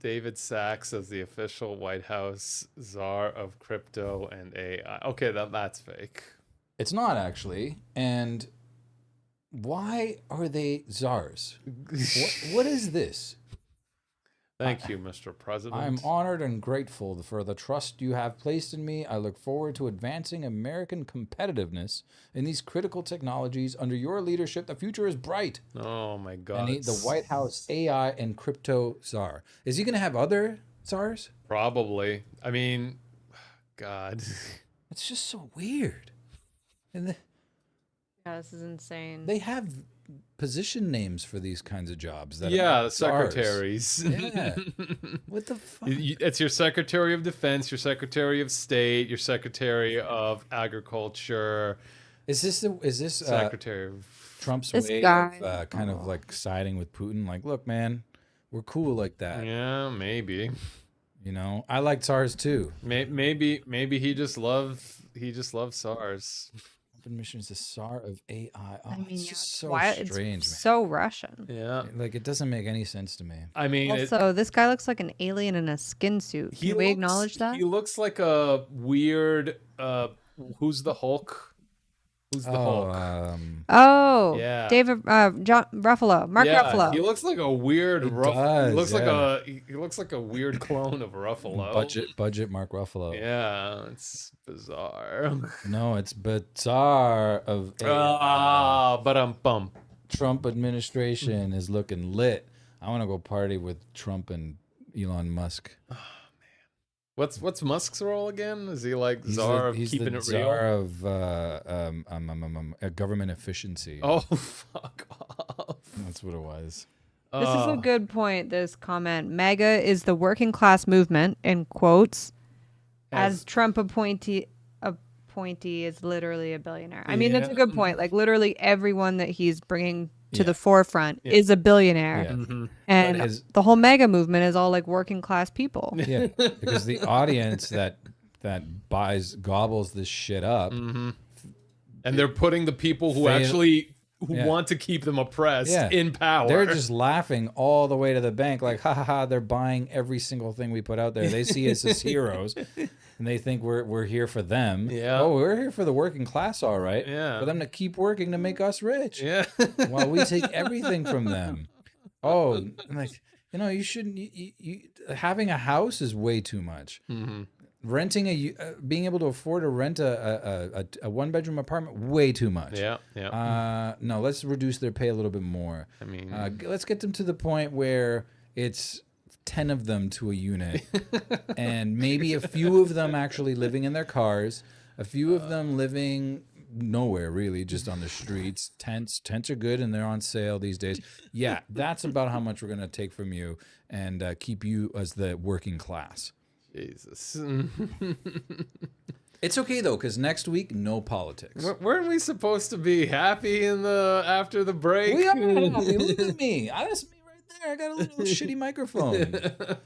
David Sachs as the official White House czar of crypto and AI. Okay, that's fake. It's not actually. And why are they czars? What is this? Thank you, Mr. President. I'm honored and grateful for the trust you have placed in me. I look forward to advancing American competitiveness in these critical technologies. Under your leadership, the future is bright. Oh, my God. And the White House AI and crypto czar. Is he going to have other czars? Probably. I mean, God. It's just so weird. And yeah, this is insane. They have position names for these kinds of jobs. That Yeah, are the czars. secretaries. Yeah. What the fuck? It's your Secretary of Defense, your Secretary of State, your Secretary of Agriculture, Is this Secretary of... Trump's This way guy. of kind of like siding with Putin? Like, look, man, we're cool like that. Yeah, maybe. You know, I like czars too. Maybe he just loves SARS. Open mission is the czar of AI. Oh, I mean, it's yeah, just it's so wild. strange, It's man. so Russian. Yeah. Like, it doesn't make any sense to me. I mean, Also, this guy looks like an alien in a skin suit. Can we acknowledge that? He looks like a weird who's the Hulk? Who's the Hulk? Oh, Yeah. David John Ruffalo, Mark Ruffalo. He looks like a weird does, he looks yeah. he looks like a weird clone of Ruffalo. Budget Mark Ruffalo. Yeah, it's bizarre. No, it's bizarre of But bum. Trump administration is looking lit. I want to go party with Trump and Elon Musk. What's Musk's role again? Is he like czar of keeping it czar real? of government efficiency. Oh, fuck off. That's what it was. This is a good point. This comment: MAGA is the working class movement, in quotes, as Trump appointee is literally a billionaire. I mean, that's a good point. Like, literally everyone that he's bringing to the forefront is a billionaire. Yeah. And the whole MAGA movement is all like working class people. Yeah, because the audience that gobbles this shit up, And they're putting the people who want to keep them oppressed in power. They're just laughing all the way to the bank, like, ha ha ha, they're buying every single thing we put out there. They see us as heroes, and they think we're here for them. Yeah. Oh, we're here for the working class, all right. Yeah. For them to keep working to make us rich. Yeah. While we take everything from them. Oh, like, you know, you shouldn't. Having a house is way too much. Renting being able to afford to rent a 1-bedroom apartment, way too much. Yeah. No, let's reduce their pay a little bit more. I mean, let's get them to the point where it's 10 of them to a unit, and maybe a few of them actually living in their cars, a few of them living nowhere really, just on the streets. Tents are good and they're on sale these days. Yeah, that's about how much we're gonna take from you and keep you as the working class. Jesus. It's okay though, because next week, no politics. Weren't we supposed to be happy after the break? We are happy. Look at me. That's me right there. I got a little shitty microphone. A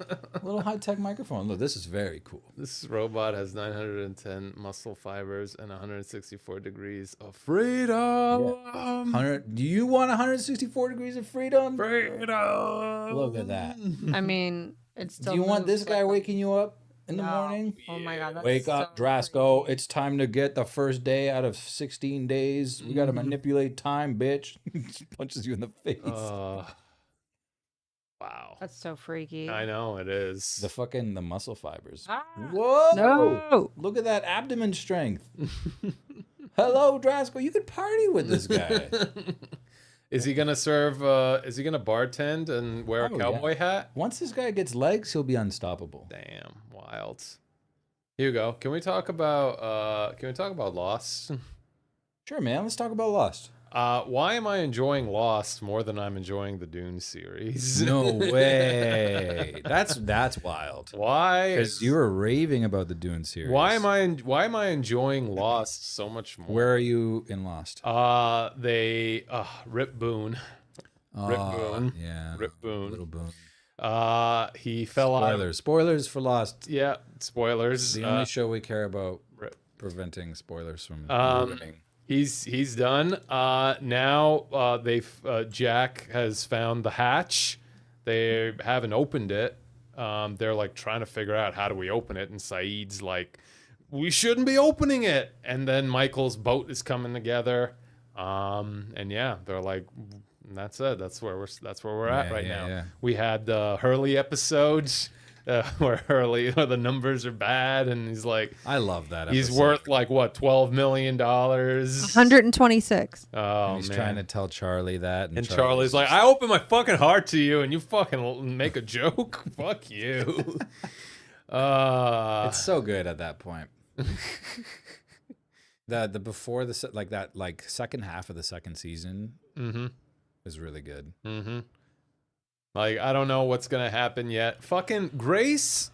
little high-tech microphone. Look, this is very cool. This robot has 910 muscle fibers and 164 degrees of freedom. Yeah. Do you want 164 degrees of freedom? Freedom. Look at that. I mean, it's still. Do you want this moves guy like- waking you up in the morning? Oh my god! That's Wake up, so Drasko. It's time to get the first day out of 16 days. We got to manipulate time, bitch. Punches you in the face. Wow. That's so freaky. I know it is. The muscle fibers. Ah. Whoa! No. Look at that abdomen strength. Hello, Drasko. You could party with this guy. Is he gonna serve? Is he gonna bartend and wear a cowboy hat? Once this guy gets legs, he'll be unstoppable. Damn, wild. Here you go. Can we talk about Lost? Sure, man. Let's talk about Lost. Why am I enjoying Lost more than I'm enjoying the Dune series? No way. That's wild. Why? Because you were raving about the Dune series. Why am I enjoying Lost so much more? Where are you in Lost? They Rip Boone. Rip Boone. Yeah. Rip Boone. Little Boone. He fell out. Spoilers for Lost. Yeah, spoilers. The only show we care about Rip. preventing spoilers from ruining. He's done. Now Jack has found the hatch. They haven't opened it. They're like trying to figure out how do we open it, and Saeed's like, we shouldn't be opening it. And then Michael's boat is coming together. And yeah, they're like, that's it. That's where we're at right now. Yeah. We had the Hurley episodes. Where the numbers are bad, and he's like, I love that. He's episode. worth like what, $12 million? 126. Oh, And he's man. trying to tell Charlie that, And Charlie's like, I open my fucking heart to you, and you fucking make a joke. Fuck you. it's so good at that point. the before the second half of the second season. Mm-hmm. is really good. Mm-hmm. Like, I don't know what's gonna happen yet. Fucking Grace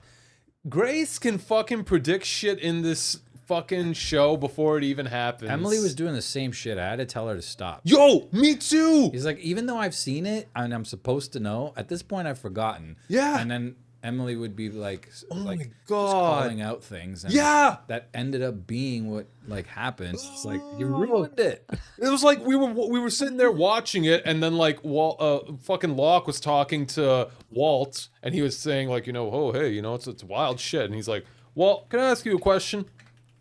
can fucking predict shit in this fucking show before it even happens. Emily was doing the same shit. I had to tell her to stop. Yo, me too. He's like, even though I've seen it and I'm supposed to know, at this point I've forgotten. Yeah. And then Emily would be like, Oh like my just God. calling out things. And Yeah. that ended up being what like happened. It's like you ruined it. It was like we were sitting there watching it, and then like fucking Locke was talking to Walt, and he was saying like, oh hey, it's wild shit, and he's like, Walt, can I ask you a question?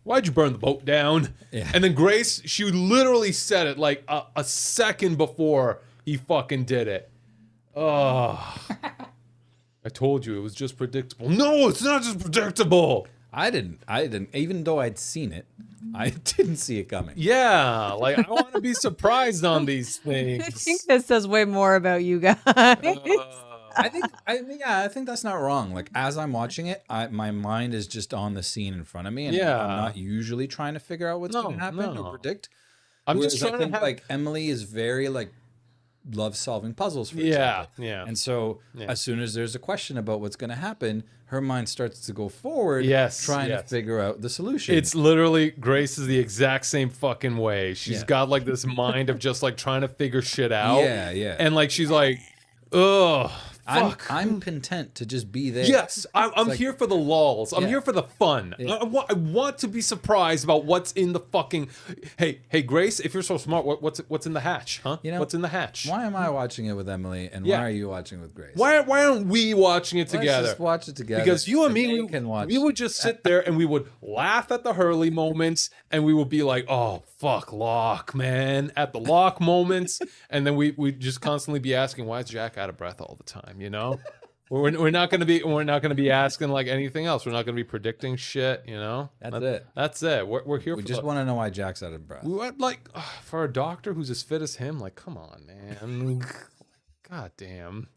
Why'd you burn the boat down? Yeah. And then Grace, she literally said it like a second before he fucking did it. Oh, I told you it was just predictable. No, it's not just predictable. I didn't, even though I'd seen it, I didn't see it coming. Yeah, like I want to be surprised on these things. I think this says way more about you guys. I think that's not wrong. Like as I'm watching it, my mind is just on the scene in front of me, and Yeah. I'm not usually trying to figure out what's going to happen no. or predict. I'm Whereas just trying I think to have like Emily is very like loves solving puzzles. For yeah, example. yeah. And so as soon as there's a question about what's going to happen, her mind starts to go forward, trying to figure out the solution. It's literally Grace is the exact same fucking way. She's got like this mind of just like trying to figure shit out. Yeah, yeah. And like she's like, ugh. Fuck. I'm content to just be there. Yes, I'm like- here for the lulls. I'm Yeah. here for the fun. Yeah. I want to be surprised about what's in the fucking. Hey, Grace, if you're so smart, what's in the hatch, huh? What's in the hatch? Why am I watching it with Emily, and Yeah. why are you watching it with Grace? Why aren't we watching it together? Let's just watch it together. Because you and me, they can watch. we would just sit there and we would laugh at the Hurley moments, and we would be like, "Oh fuck, Locke, man!" At the Locke moments, and then we'd just constantly be asking, "Why is Jack out of breath all the time?" We're not gonna be asking like anything else. We're not gonna be predicting shit. That's it. We're here. We for just the, want to know why Jack's out of breath. we want, like for a doctor who's as fit as him. Like, come on, man. God damn.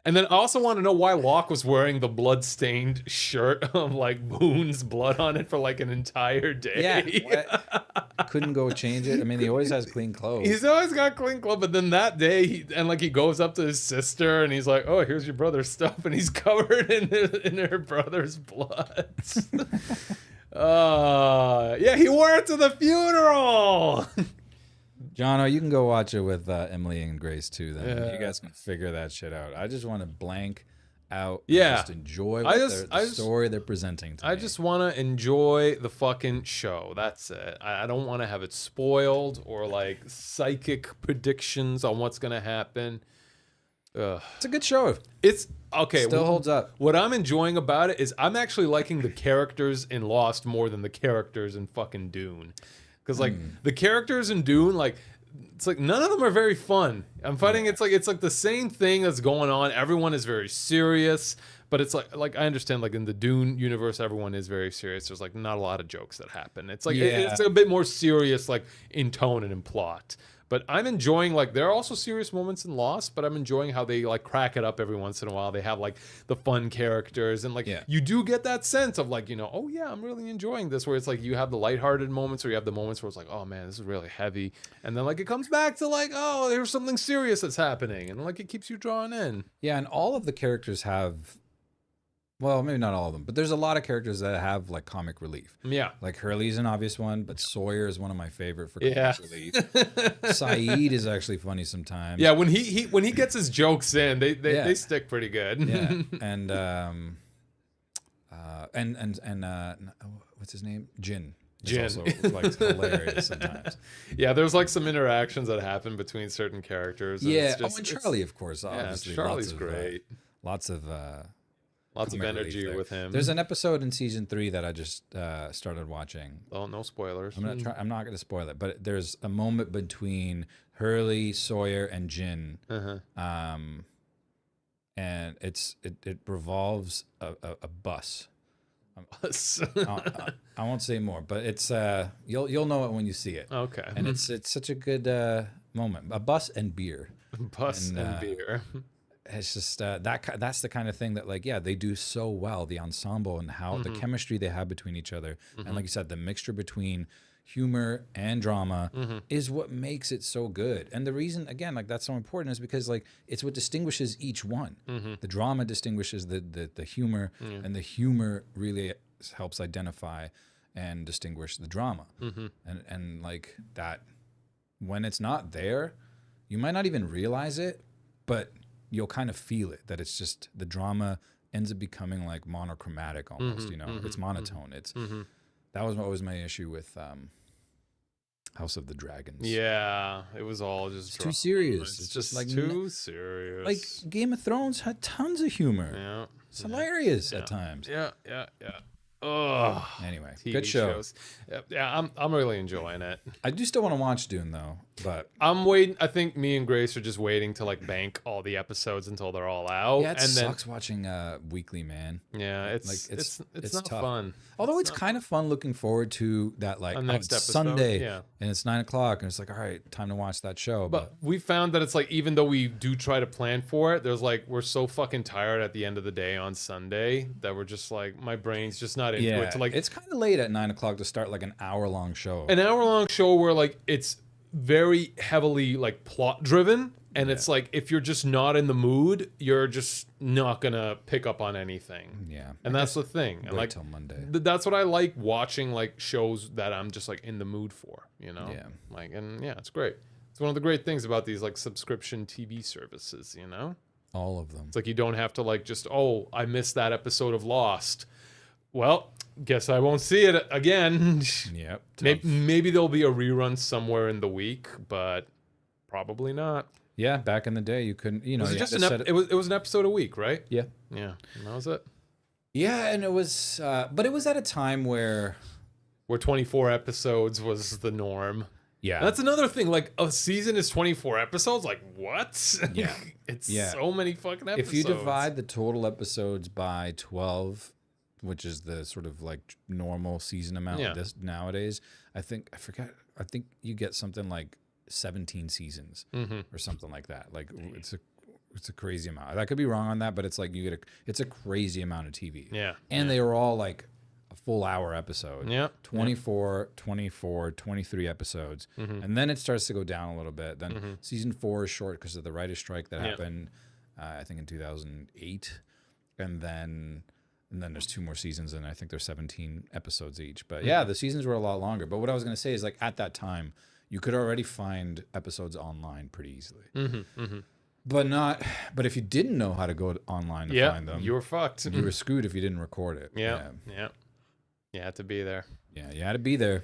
And then I also want to know why Locke was wearing the blood-stained shirt of like Boone's blood on it for like an entire day. Yeah, couldn't go change it. I mean, he always has clean clothes. He's always got clean clothes, but then that day, he goes up to his sister and he's like, "Oh, here's your brother's stuff," and he's covered in her brother's blood. Yeah, he wore it to the funeral. Jono, you can go watch it with Emily and Grace too. Then you guys can figure that shit out. I just want to blank out. Yeah. And just enjoy the story they're presenting to me. I just want to enjoy the fucking show. That's it. I don't want to have it spoiled or like psychic predictions on what's gonna happen. It's a good show. It's okay. Still holds up. What I'm enjoying about it is I'm actually liking the characters in Lost more than the characters in fucking Dune. Because like the characters in Dune, like it's like none of them are very fun. I'm finding it's like the same thing that's going on. Everyone is very serious, but it's like I understand like in the Dune universe, everyone is very serious. There's like not a lot of jokes that happen. It's like it's a bit more serious, like in tone and in plot. But I'm enjoying like there are also serious moments in Lost, but I'm enjoying how they like crack it up every once in a while. They have like the fun characters and like you do get that sense of like, oh yeah, I'm really enjoying this, where it's like you have the lighthearted moments or you have the moments where it's like, oh man, this is really heavy. And then like it comes back to like, oh, there's something serious that's happening. And like it keeps you drawn in. Yeah, and all of the characters have, well, maybe not all of them, but there's a lot of characters that have like comic relief. Yeah. Like Hurley's an obvious one, but Sawyer is one of my favorite for comic relief. Yeah. Saeed is actually funny sometimes. Yeah, when he gets his jokes in, they stick pretty good. Yeah. And what's his name? Jin. Jin. Also like hilarious sometimes. Yeah, there's like some interactions that happen between certain characters. And Yeah. it's just, and Charlie, of course. Obviously, Charlie's great. Lots of energy with him. There's an episode in season 3 that I just started watching. Oh, no spoilers. I'm not going to spoil it, but there's a moment between Hurley, Sawyer, and Jin, and it revolves a bus. I won't say more, but it's you'll know it when you see it. Okay. And it's such a good moment. A bus and beer. Bus and beer. It's just that's the kind of thing that like they do so well, the ensemble and how the chemistry they have between each other, and like you said, the mixture between humor and drama is what makes it so good. And the reason, again, like that's so important is because like it's what distinguishes each one. The drama distinguishes the humor, and the humor really helps identify and distinguish the drama. And like that, when it's not there, you might not even realize it, but you'll kind of feel it, that it's just the drama ends up becoming like monochromatic almost, you know, it's monotone. It's that was always my issue with House of the Dragons. Yeah, it was all just too serious. It's It's just like too serious. Like Game of Thrones had tons of humor. yeah, It's hilarious at times. yeah. Oh, Anyway, TV good show. shows. Yeah, I'm really enjoying it. I do still want to watch Dune though, but I'm waiting. I think me and Grace are just waiting to like bank all the episodes until they're all out. yeah, it and sucks watching weekly, man. Then, yeah, it's Like, it's not tough. fun. Although it's kind of fun looking forward to that, like next it's episode, Sunday, yeah. and it's 9:00, and it's like, all right, time to watch that show. But we found that it's like, even though we do try to plan for it, there's like, we're so fucking tired at the end of the day on Sunday that we're just like, my brain's just not into yeah, it. To like, it's kind of late at 9:00 to start like an hour-long show. an hour-long show where like it's very heavily like plot driven, and it's like, if you're just not in the mood, you're just not gonna pick up on anything. Yeah, And that's the thing. And wait like, till Monday. that's what I like watching, like shows that I'm just like in the mood for, you know? Yeah. Like, and yeah, it's great. It's one of the great things about these like subscription TV services, you know? All of them. It's like, you don't have to like just, oh, I missed that episode of Lost. Well, guess I won't see it again. Yep. Maybe there'll be a rerun somewhere in the week, but probably not. Yeah, back in the day, you couldn't. You know, Was it you just had to set it was an episode a week, right? Yeah. Yeah, and that was it. Yeah, and it was, but it was at a time where. Where 24 episodes was the norm. Yeah. And that's another thing. Like, a season is 24 episodes. Like, what? Yeah. It's Yeah. so many fucking episodes. If you divide the total episodes by 12, which is the sort of like normal season amount Yeah. this nowadays, I think you get something like 17 seasons or something like that. Like it's a crazy amount. I could be wrong on that, but it's like it's a crazy amount of TV. Yeah. And they were all like a full hour episode. Yeah. 24, 23 episodes. And then it starts to go down a little bit. Then season 4 is short because of the writer's strike that happened, I think in 2008. And then there's 2 more seasons, and I think there's 17 episodes each. But yeah, the seasons were a lot longer. But what I was going to say is, like, at that time, you could already find episodes online pretty easily. But if you didn't know how to go online to find them, you were fucked. you were screwed if you didn't record it. Yeah. You had to be there. Yeah, you had to be there.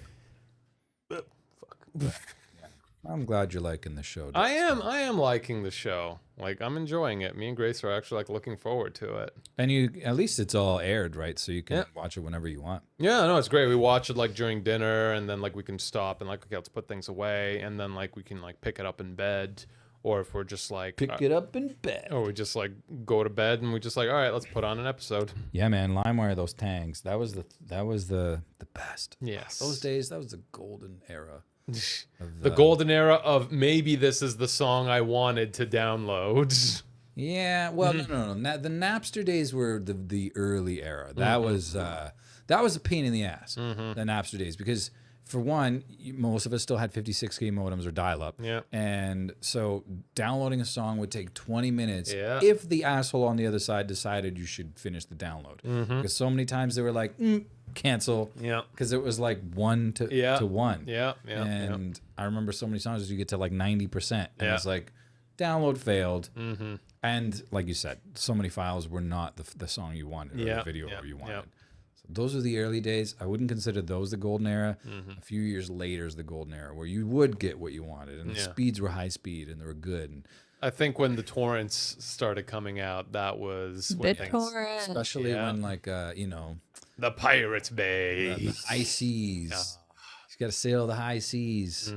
I'm glad you're liking the show. I am liking the show. Like, I'm enjoying it. Me and Grace are actually like looking forward to it. And at least it's all aired, right? So you can watch it whenever you want. Yeah, no, it's great. We watch it like during dinner, and then like we can stop and like, okay, let's put things away, and then like we can like pick it up in bed, or if we're just like Pick it up in bed. or we just like go to bed and we just like, all right, let's put on an episode. Yeah, man, LimeWire, those tangs. That was the best. Yes. Those days, that was the golden era. The golden era of maybe this is the song I wanted to download. Yeah, well, no. The Napster days were the early era. That was a pain in the ass. The Napster days, because for one, most of us still had 56K modems or dial-up. Yeah. And so downloading a song would take 20 minutes Yeah. if the asshole on the other side decided you should finish the download. Because so many times they were like, cancel. Yeah. Because it was like 1 to 1. Yeah. And I remember so many songs you get to like 90%. And Yeah. it's like, download failed. And like you said, so many files were not the song you wanted or Yeah, the video yeah, you wanted. yeah. So those are the early days. I wouldn't consider those the golden era. A few years later is the golden era where you would get what you wanted. And the Yeah. speeds were high speed and they were good. And I think when the torrents started coming out, that was when things, BitTorrent. especially Yeah. when like, the Pirates Bay. the high seas. You got to sail the high seas.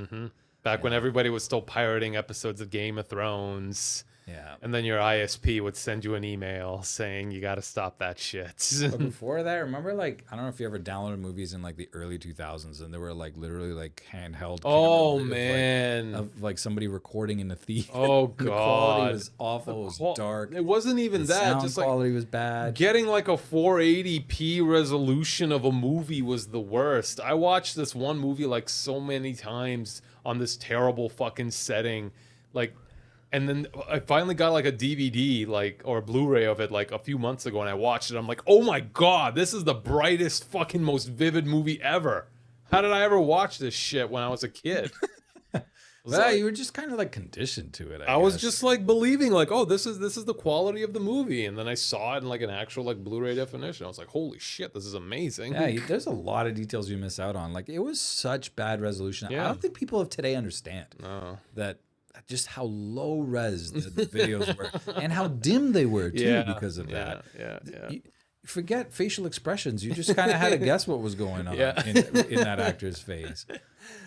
Back when everybody was still pirating episodes of Game of Thrones. Yeah. And then your ISP would send you an email saying you got to stop that shit. But before that, remember, like, I don't know if you ever downloaded movies in like the early 2000s, and there were like literally like handheld. Oh cameras man, of like somebody recording in the theater. Oh The god, quality was awful. It was dark. It wasn't even The that. sound Just quality like was bad. getting like a 480p resolution of a movie was the worst. I watched this one movie like so many times on this terrible fucking setting, like. And then I finally got like a DVD, like, or a Blu-ray of it like a few months ago, and I watched it. I'm like, oh my god, this is the brightest, fucking, most vivid movie ever. How did I ever watch this shit when I was a kid? Well, you were just kind of like conditioned to it. I was just like believing, like, oh, this is the quality of the movie, and then I saw it in like an actual like Blu-ray definition. I was like, holy shit, this is amazing. Yeah, there's a lot of details you miss out on. Like, it was such bad resolution. Yeah. I don't think people of today understand that. Just how low res the videos were, and how dim they were too, because of that. You forget facial expressions. You just kind of had to guess what was going on in that actor's face,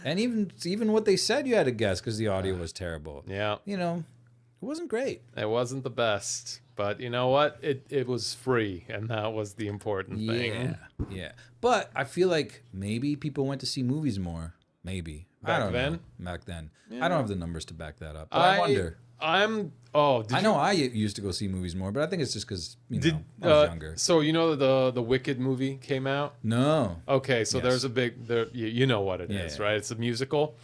and even what they said, you had to guess because the audio was terrible. Yeah, you know, it wasn't great. It wasn't the best, but you know what? It was free, and that was the important thing. Yeah. But I feel like maybe people went to see movies more. Maybe. I don't know. Back then. Yeah. I don't have the numbers to back that up. But I wonder. I know I used to go see movies more, but I think it's just because, I was younger. So, you know the Wicked movie came out? No. Okay, so there's a big, you know what it is, right? It's a musical.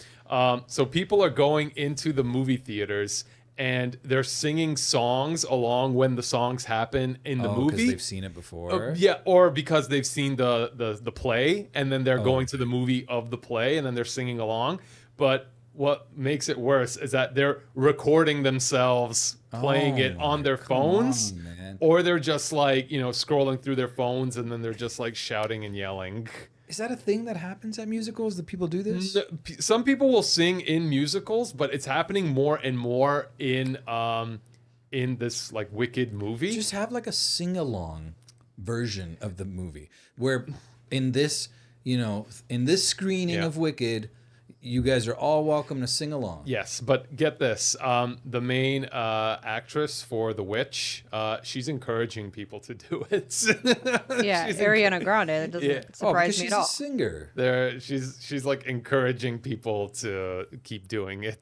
So people are going into the movie theaters and they're singing songs along when the songs happen in the movie. Because they've seen it before. Or because they've seen the play, and then they're going to the movie of the play, and then they're singing along. But what makes it worse is that they're recording themselves playing it on their phones, or they're just like, scrolling through their phones, and then they're just like shouting and yelling. Is that a thing that happens at musicals? Do people do this? Some people will sing in musicals, but it's happening more and more in this like Wicked movie. Just have like a sing-along version of the movie where in this screening of Wicked, you guys are all welcome to sing along. Yes, but get this. The main actress for The Witch, she's encouraging people to do it. Yeah, Ariana Grande. That doesn't surprise me at all. She's a singer. She's like encouraging people to keep doing it.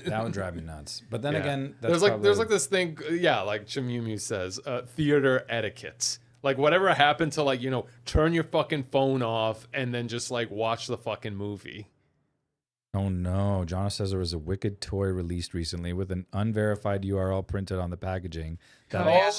That would drive me nuts. But then again, there's like this thing, like Chimumu says, theater etiquette. Like whatever happened to like, turn your fucking phone off and then just like watch the fucking movie. Oh no, Jonas says there was a Wicked toy released recently with an unverified URL printed on the packaging. I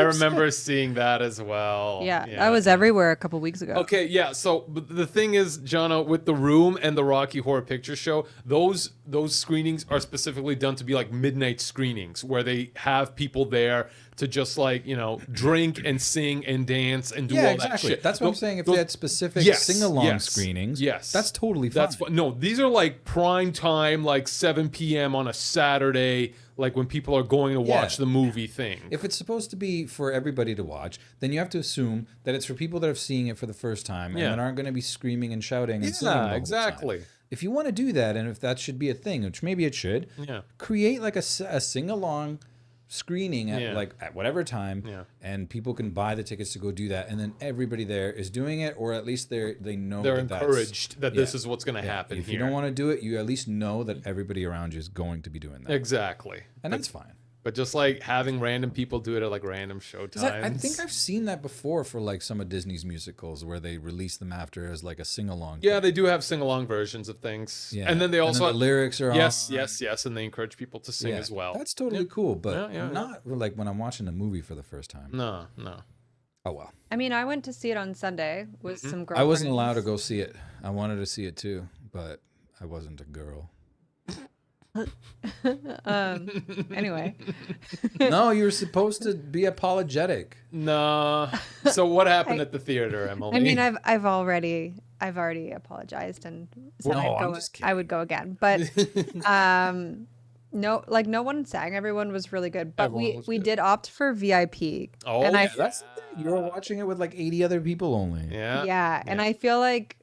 remember seeing that as well. Yeah, that was everywhere a couple weeks ago. Okay, yeah. So but the thing is, Jono, with The Room and the Rocky Horror Picture Show, those screenings are specifically done to be like midnight screenings where they have people there to just like, drink and sing and dance and do all that shit. That's what I'm saying. If they had specific sing-along screenings, that's totally fine. No, these are like prime time, like 7 p.m. on a Saturday, like when people are going to watch the movie thing. If it's supposed to be for everybody to watch, then you have to assume that it's for people that are seeing it for the first time and that aren't going to be screaming and shouting and singing the whole exactly. time. If you want to do that, and if that should be a thing, which maybe it should, create like a sing-along screening at whatever time, and people can buy the tickets to go do that, and then everybody there is doing it, or at least they know they're encouraged that this is what's going to happen. If you don't want to do it, you at least know that everybody around you is going to be doing that. Exactly, and that's fine. But just like having random people do it at like random show times. I think I've seen that before for like some of Disney's musicals where they release them after as like a sing-along. Yeah, they do have sing-along versions of things. Yeah. And then they also the lyrics are yes, and they encourage people to sing as well. That's totally cool, but not like when I'm watching a movie for the first time. No. Oh well. I mean, I went to see it on Sunday with some girlfriends. I wasn't allowed to go see it. I wanted to see it too, but I wasn't a girl. Anyway. No, you were supposed to be apologetic. No. So what happened at the theater, Emily? I mean, I've already apologized and said I would go again. But no one sang. Everyone was really good. But we did opt for VIP. Oh, and that's the thing. You were watching it with like 80 other people only. Yeah, and I feel like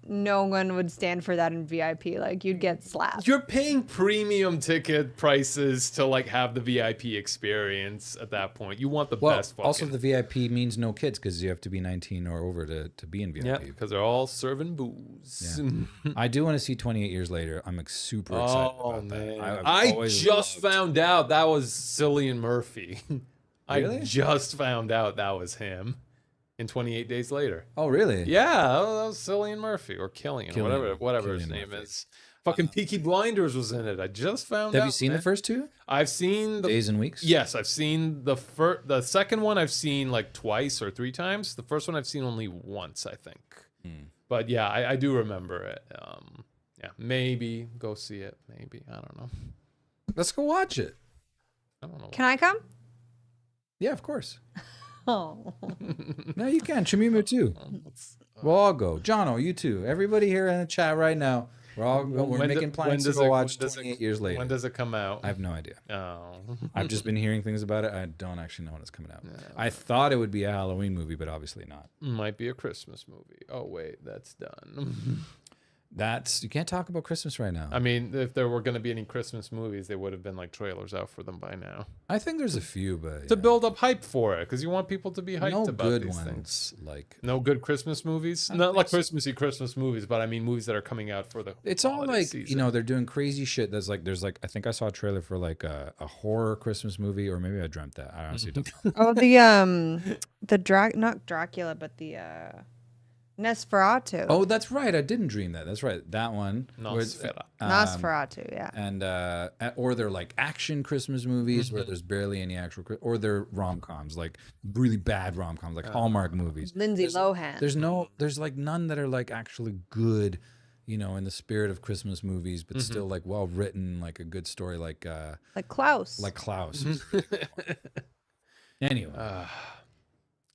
no one would stand for that in VIP. Like you'd get slapped. You're paying premium ticket prices to like have the VIP experience at that point. You want the best fucking. Also the VIP means no kids because you have to be 19 or over to be in VIP. Yeah, because they're all serving booze. Yeah. I do want to see 28 Years Later. I'm super excited about man. that. I just found out that was Cillian Murphy. Really? I just found out that was him in 28 Days Later. Oh, really? Yeah, that was Cillian Murphy or Killian, whatever his Cillian name Murphy. is. Fucking Peaky Blinders was in it. I just found out. Have you seen the first two? I've seen the Days and Weeks? Yes, I've seen the second one. I've seen like twice or 3 times. The first one I've seen only once, I think. But yeah, I do remember it. Yeah, maybe go see it. Maybe, I don't know. Let's go watch it. I don't know. Can I come? Yeah, of course. Oh. No, you can. Chimimu too. We'll all go. Jono, you too. Everybody here in the chat right now. We're making plans to go watch 28 Years Later. When does it come out? I have no idea. Oh. I've just been hearing things about it. I don't actually know when it's coming out. I thought it would be a Halloween movie, but obviously not. Might be a Christmas movie. Oh wait, that's done. You can't talk about Christmas right now. I mean, if there were going to be any Christmas movies, they would have been like trailers out for them by now. I think there's a few, but To build up hype for it, because you want people to be hyped no about good these ones. things. Like No good Christmas movies? Not like Christmassy Christmas movies, but I mean movies that are coming out for the it's all holiday like season. they're doing crazy shit. There's like I think I saw a trailer for like a horror Christmas movie, or maybe I dreamt that. I honestly don't know. Oh, not Dracula, but the Nosferatu. Oh, that's right. I didn't dream that. That's right. That one. Nosferatu. Nosferatu, yeah. And or they're like action Christmas movies where there's barely any actual, or they're rom-coms, like really bad rom-coms, like Hallmark movies. Lindsay Lohan. There's like none that are like actually good, in the spirit of Christmas movies, but still like well written, like a good story, like Klaus. Like Klaus. Anyway.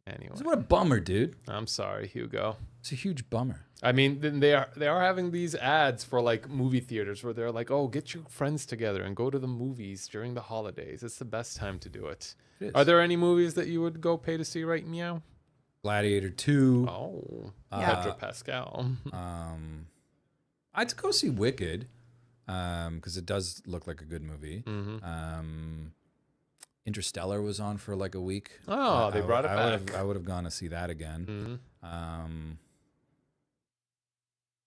Anyway, What a bummer, dude. I'm sorry, Hugo. It's a huge bummer. I mean, then they are having these ads for like movie theaters where they're like, "Oh, get your friends together and go to the movies during the holidays. It's the best time to do it." It is. Are there any movies that you would go pay to see right meow? Gladiator 2. Oh, Yeah. Pedro Pascal. I'd go see Wicked, because it does look like a good movie. Interstellar was on for like a week. Oh, they brought it back. I would have gone to see that again.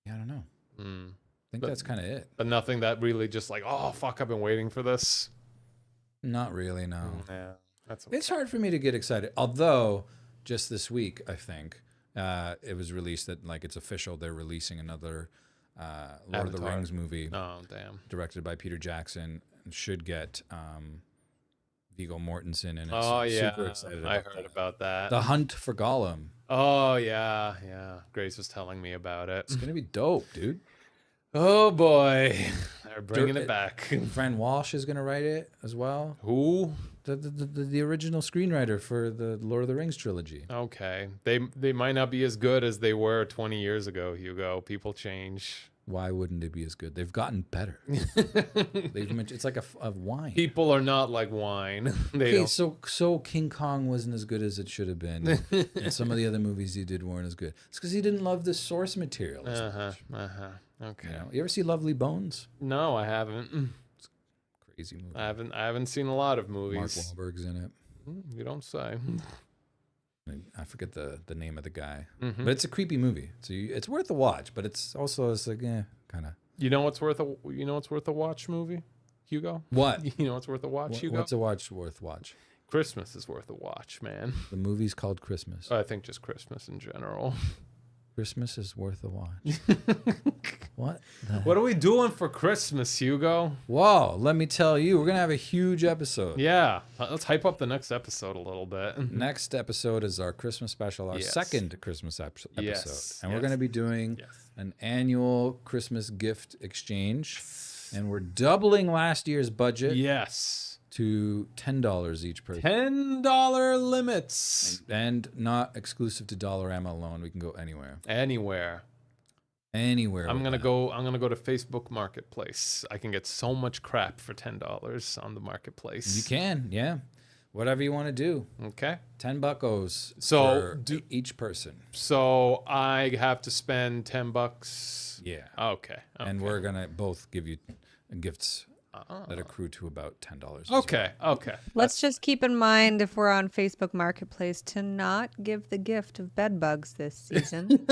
Yeah, I don't know. I think that's kind of it. But nothing that really just like, oh fuck, I've been waiting for this. Not really, no. Yeah, that's okay. It's hard for me to get excited. Although, just this week, I think, it was released that like it's official. They're releasing another Lord of the Avatar. Rings movie. Oh damn. Directed by Peter Jackson. And should get Viggo Mortensen in it. Oh So yeah, super excited I about heard that. about that. The Hunt for Gollum. Oh yeah. Grace was telling me about it. It's gonna be dope, dude. Oh boy, they're bringing it back. Fran Walsh is gonna write it as well. Who? The original screenwriter for the Lord of the Rings trilogy. Okay, they might not be as good as they were 20 years ago, Hugo. People change. Why wouldn't it be as good? They've gotten better. It's like a wine. People are not like wine. They Okay, don't. so King Kong wasn't as good as it should have been, and some of the other movies he did weren't as good. It's because he didn't love the source material as much. Okay. You ever see Lovely Bones? No, I haven't. Crazy movie. I haven't seen a lot of Mark movies. Wahlberg's in it. You don't say. I forget the name of the guy, but it's a creepy movie. So it's worth a watch, but it's also like kind of. You know what's worth a watch movie, Hugo? What? You know what's worth a watch, Hugo? What's a watch worth watch? Christmas is worth a watch, man. The movie's called Christmas. I think just Christmas in general. Christmas is worth a watch. What? What are we doing for Christmas, Hugo? Whoa, let me tell you, we're going to have a huge episode. Yeah, let's hype up the next episode a little bit. Next episode is our Christmas special, our Yes. second Christmas episode. Yes, And we're yes. going to be doing Yes. an annual Christmas gift exchange. And we're doubling last year's budget Yes. to $10 each person. $10 limits. And not exclusive to Dollarama alone. We can go anywhere. Anywhere. Anywhere. I'm with gonna that. go to Facebook Marketplace. I can get so much crap for $10 on the marketplace. You can, yeah. whatever you want to do. Okay. $10 So for each person. So I have to spend $10. Yeah. Okay. And we're gonna both give you gifts that accrue to about $10. Okay. Okay. Let's just keep in mind if we're on Facebook Marketplace to not give the gift of bed bugs this season.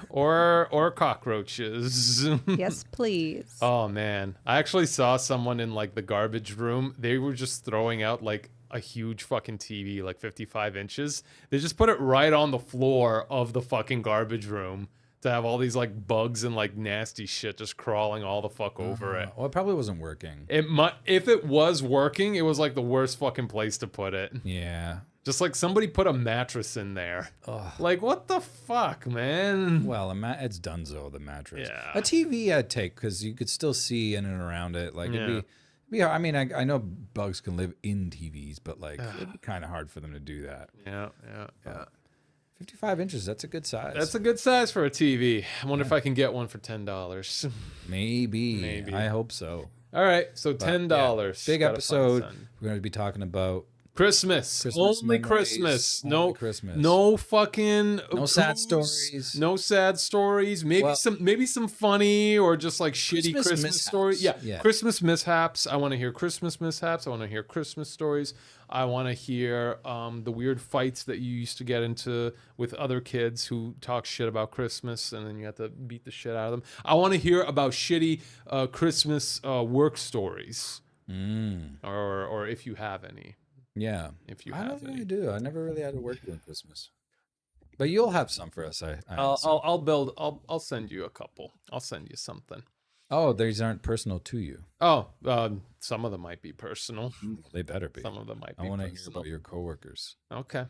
or cockroaches. Yes, please. Oh man, I actually saw someone in like the garbage room. They were just throwing out like a huge fucking TV, like 55 inches. They just put it right on the floor of the fucking garbage room to have all these like bugs and like nasty shit just crawling all the fuck over it. Well, it probably wasn't working. It might, if it was working, it was like the worst fucking place to put it. Yeah. Just like somebody put a mattress in there. Ugh. Like what the fuck, man? Well, it's Dunzo, the mattress. Yeah. A TV I'd take because you could still see in and around it. Like it'd be. I mean, I know bugs can live in TVs, but like it'd be kind of hard for them to do that. Yeah. 55 inches, that's a good size. That's a good size for a TV. I wonder if I can get one for $10. Maybe. I hope so. All right, so $10. Big Gotta episode. find We're going to be talking about Christmas. Only memories, Christmas. only No Christmas. No fucking No sad booze, stories. No sad stories. Maybe some funny or just like shitty Christmas mishaps. stories. Yeah. Yeah. Christmas mishaps. I want to hear Christmas mishaps. I want to hear Christmas stories. I want to hear the weird fights that you used to get into with other kids who talk shit about Christmas and then you have to beat the shit out of them. I want to hear about shitty Christmas work stories. Or if you have any. Yeah. If you I have don't any. really do. I never really had to work during Christmas. But you'll have some for us. I'll send you a couple. I'll send you something. Oh, these aren't personal to you. Oh, some of them might be personal. They better be. Some of them might be. I want to hear personal. about your coworkers. Okay.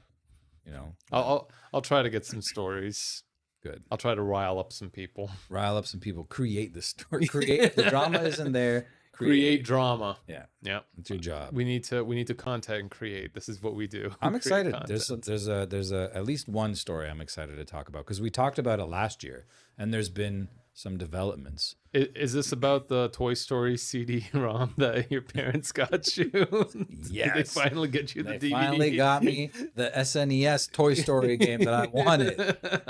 You know. I'll try to get some stories. Good. I'll try to rile up some people. Rile up some people. Create the story. Create the drama isn't there. Create drama. Yeah. Yeah. It's your job. We need to content and create. This is what we do. I'm Create excited. content. There's at least one story I'm excited to talk about because we talked about it last year and there's been some developments. Is this about the Toy Story CD-ROM that your parents got you? Yes. Did they finally get you the They DVD? finally got me the SNES Toy Story game that I wanted,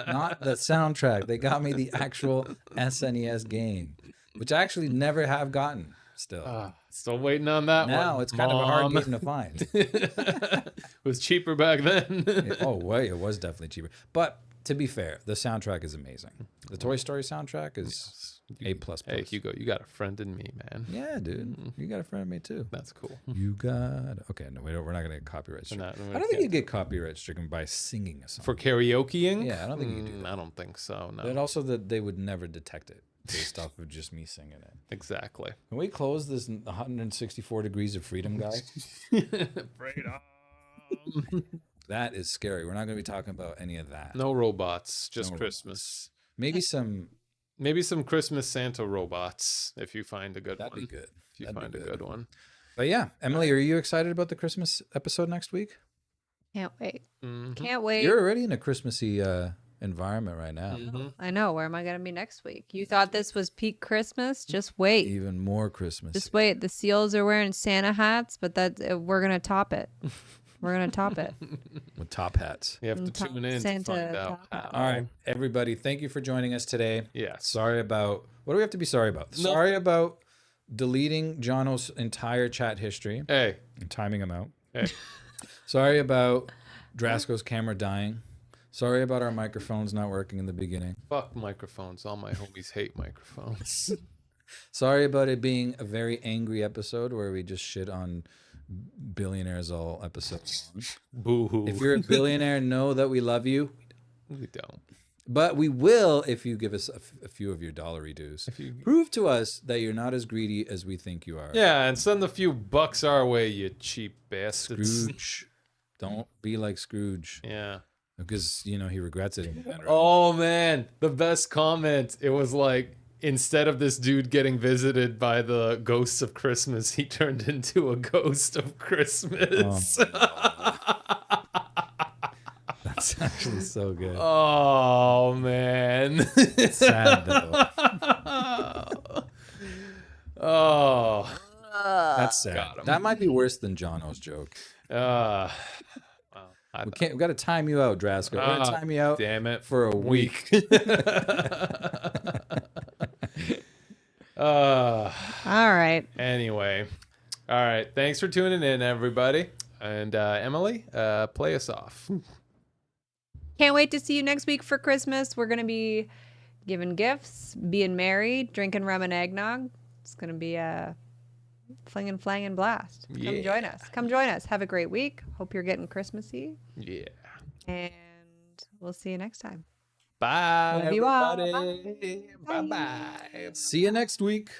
not the soundtrack. They got me the actual SNES game, which I actually never have gotten. Still waiting on that one. Now it's kind of a hard game to find. It was cheaper back then. Oh, wait, it was definitely cheaper. But to be fair, the soundtrack is amazing. The Toy Story soundtrack is A++. Hey, Hugo, you got a friend in me, man. Yeah, dude. You got a friend of me too. That's cool. You got... Okay, no, we're not going to get copyright stricken. Not- I don't think you get copyright stricken by singing a song. For karaokeing? Yeah, I don't think you can do that. I don't think so, no. But also that they would never detect it based off of just me singing it. Exactly. Can we close this 164 degrees of freedom, guy? Freedom. That is scary. We're not going to be talking about any of that. No robots, just No Christmas. Maybe some... Maybe some Christmas Santa robots if you find a good That'd one. be good. If you That'd be find a good. good one. But yeah, Emily, are you excited about the Christmas episode next week? Can't wait. Mhm. Can't wait. You're already in a Christmassy environment right now. I know. Where am I going to be next week? You thought this was peak Christmas? Just wait. Even more Christmas. Just wait. The seals are wearing Santa hats, but we're going to top it. We're going to top it. With top hats. You have to Top tune in Santa to find out. top hat. All right, everybody, thank you for joining us today. Yes. Sorry about... What do we have to be sorry about? No. Sorry about deleting Jono's entire chat history Hey. and timing him out. Hey. Sorry about Drasco's camera dying. Sorry about our microphones not working in the beginning. Fuck microphones. All my homies hate microphones. Sorry about it being a very angry episode where we just shit on billionaires all episodes long. Boo-hoo. If you're a billionaire, know that we love you. We don't. But we will if you give us a few of your dollary dues. If you... Prove to us that you're not as greedy as we think you are. Yeah, and send a few bucks our way, you cheap bastards. Scrooge. Don't be like Scrooge. Yeah. Because, you know, he regrets it. In the end, right? Oh, man. The best comment. It was like, instead of this dude getting visited by the ghosts of Christmas, he turned into a ghost of Christmas. That's actually so good. Oh, man. It's sad, though. Oh. That's That's sad. got 'em. That might be worse than Jono's joke. Well, We got to time you out, Drasko. We're gonna time you out. Damn it. For a week. All right. Anyway. All right. Thanks for tuning in, everybody. And Emily, play us off. Can't wait to see you next week for Christmas. We're going to be giving gifts, being merry, drinking rum and eggnog. It's going to be a fling and flang and blast. Come join us. Come join us. Have a great week. Hope you're getting Christmassy. Yeah. And we'll see you next time. Bye, Love you all. everybody. Bye-bye. See you next week.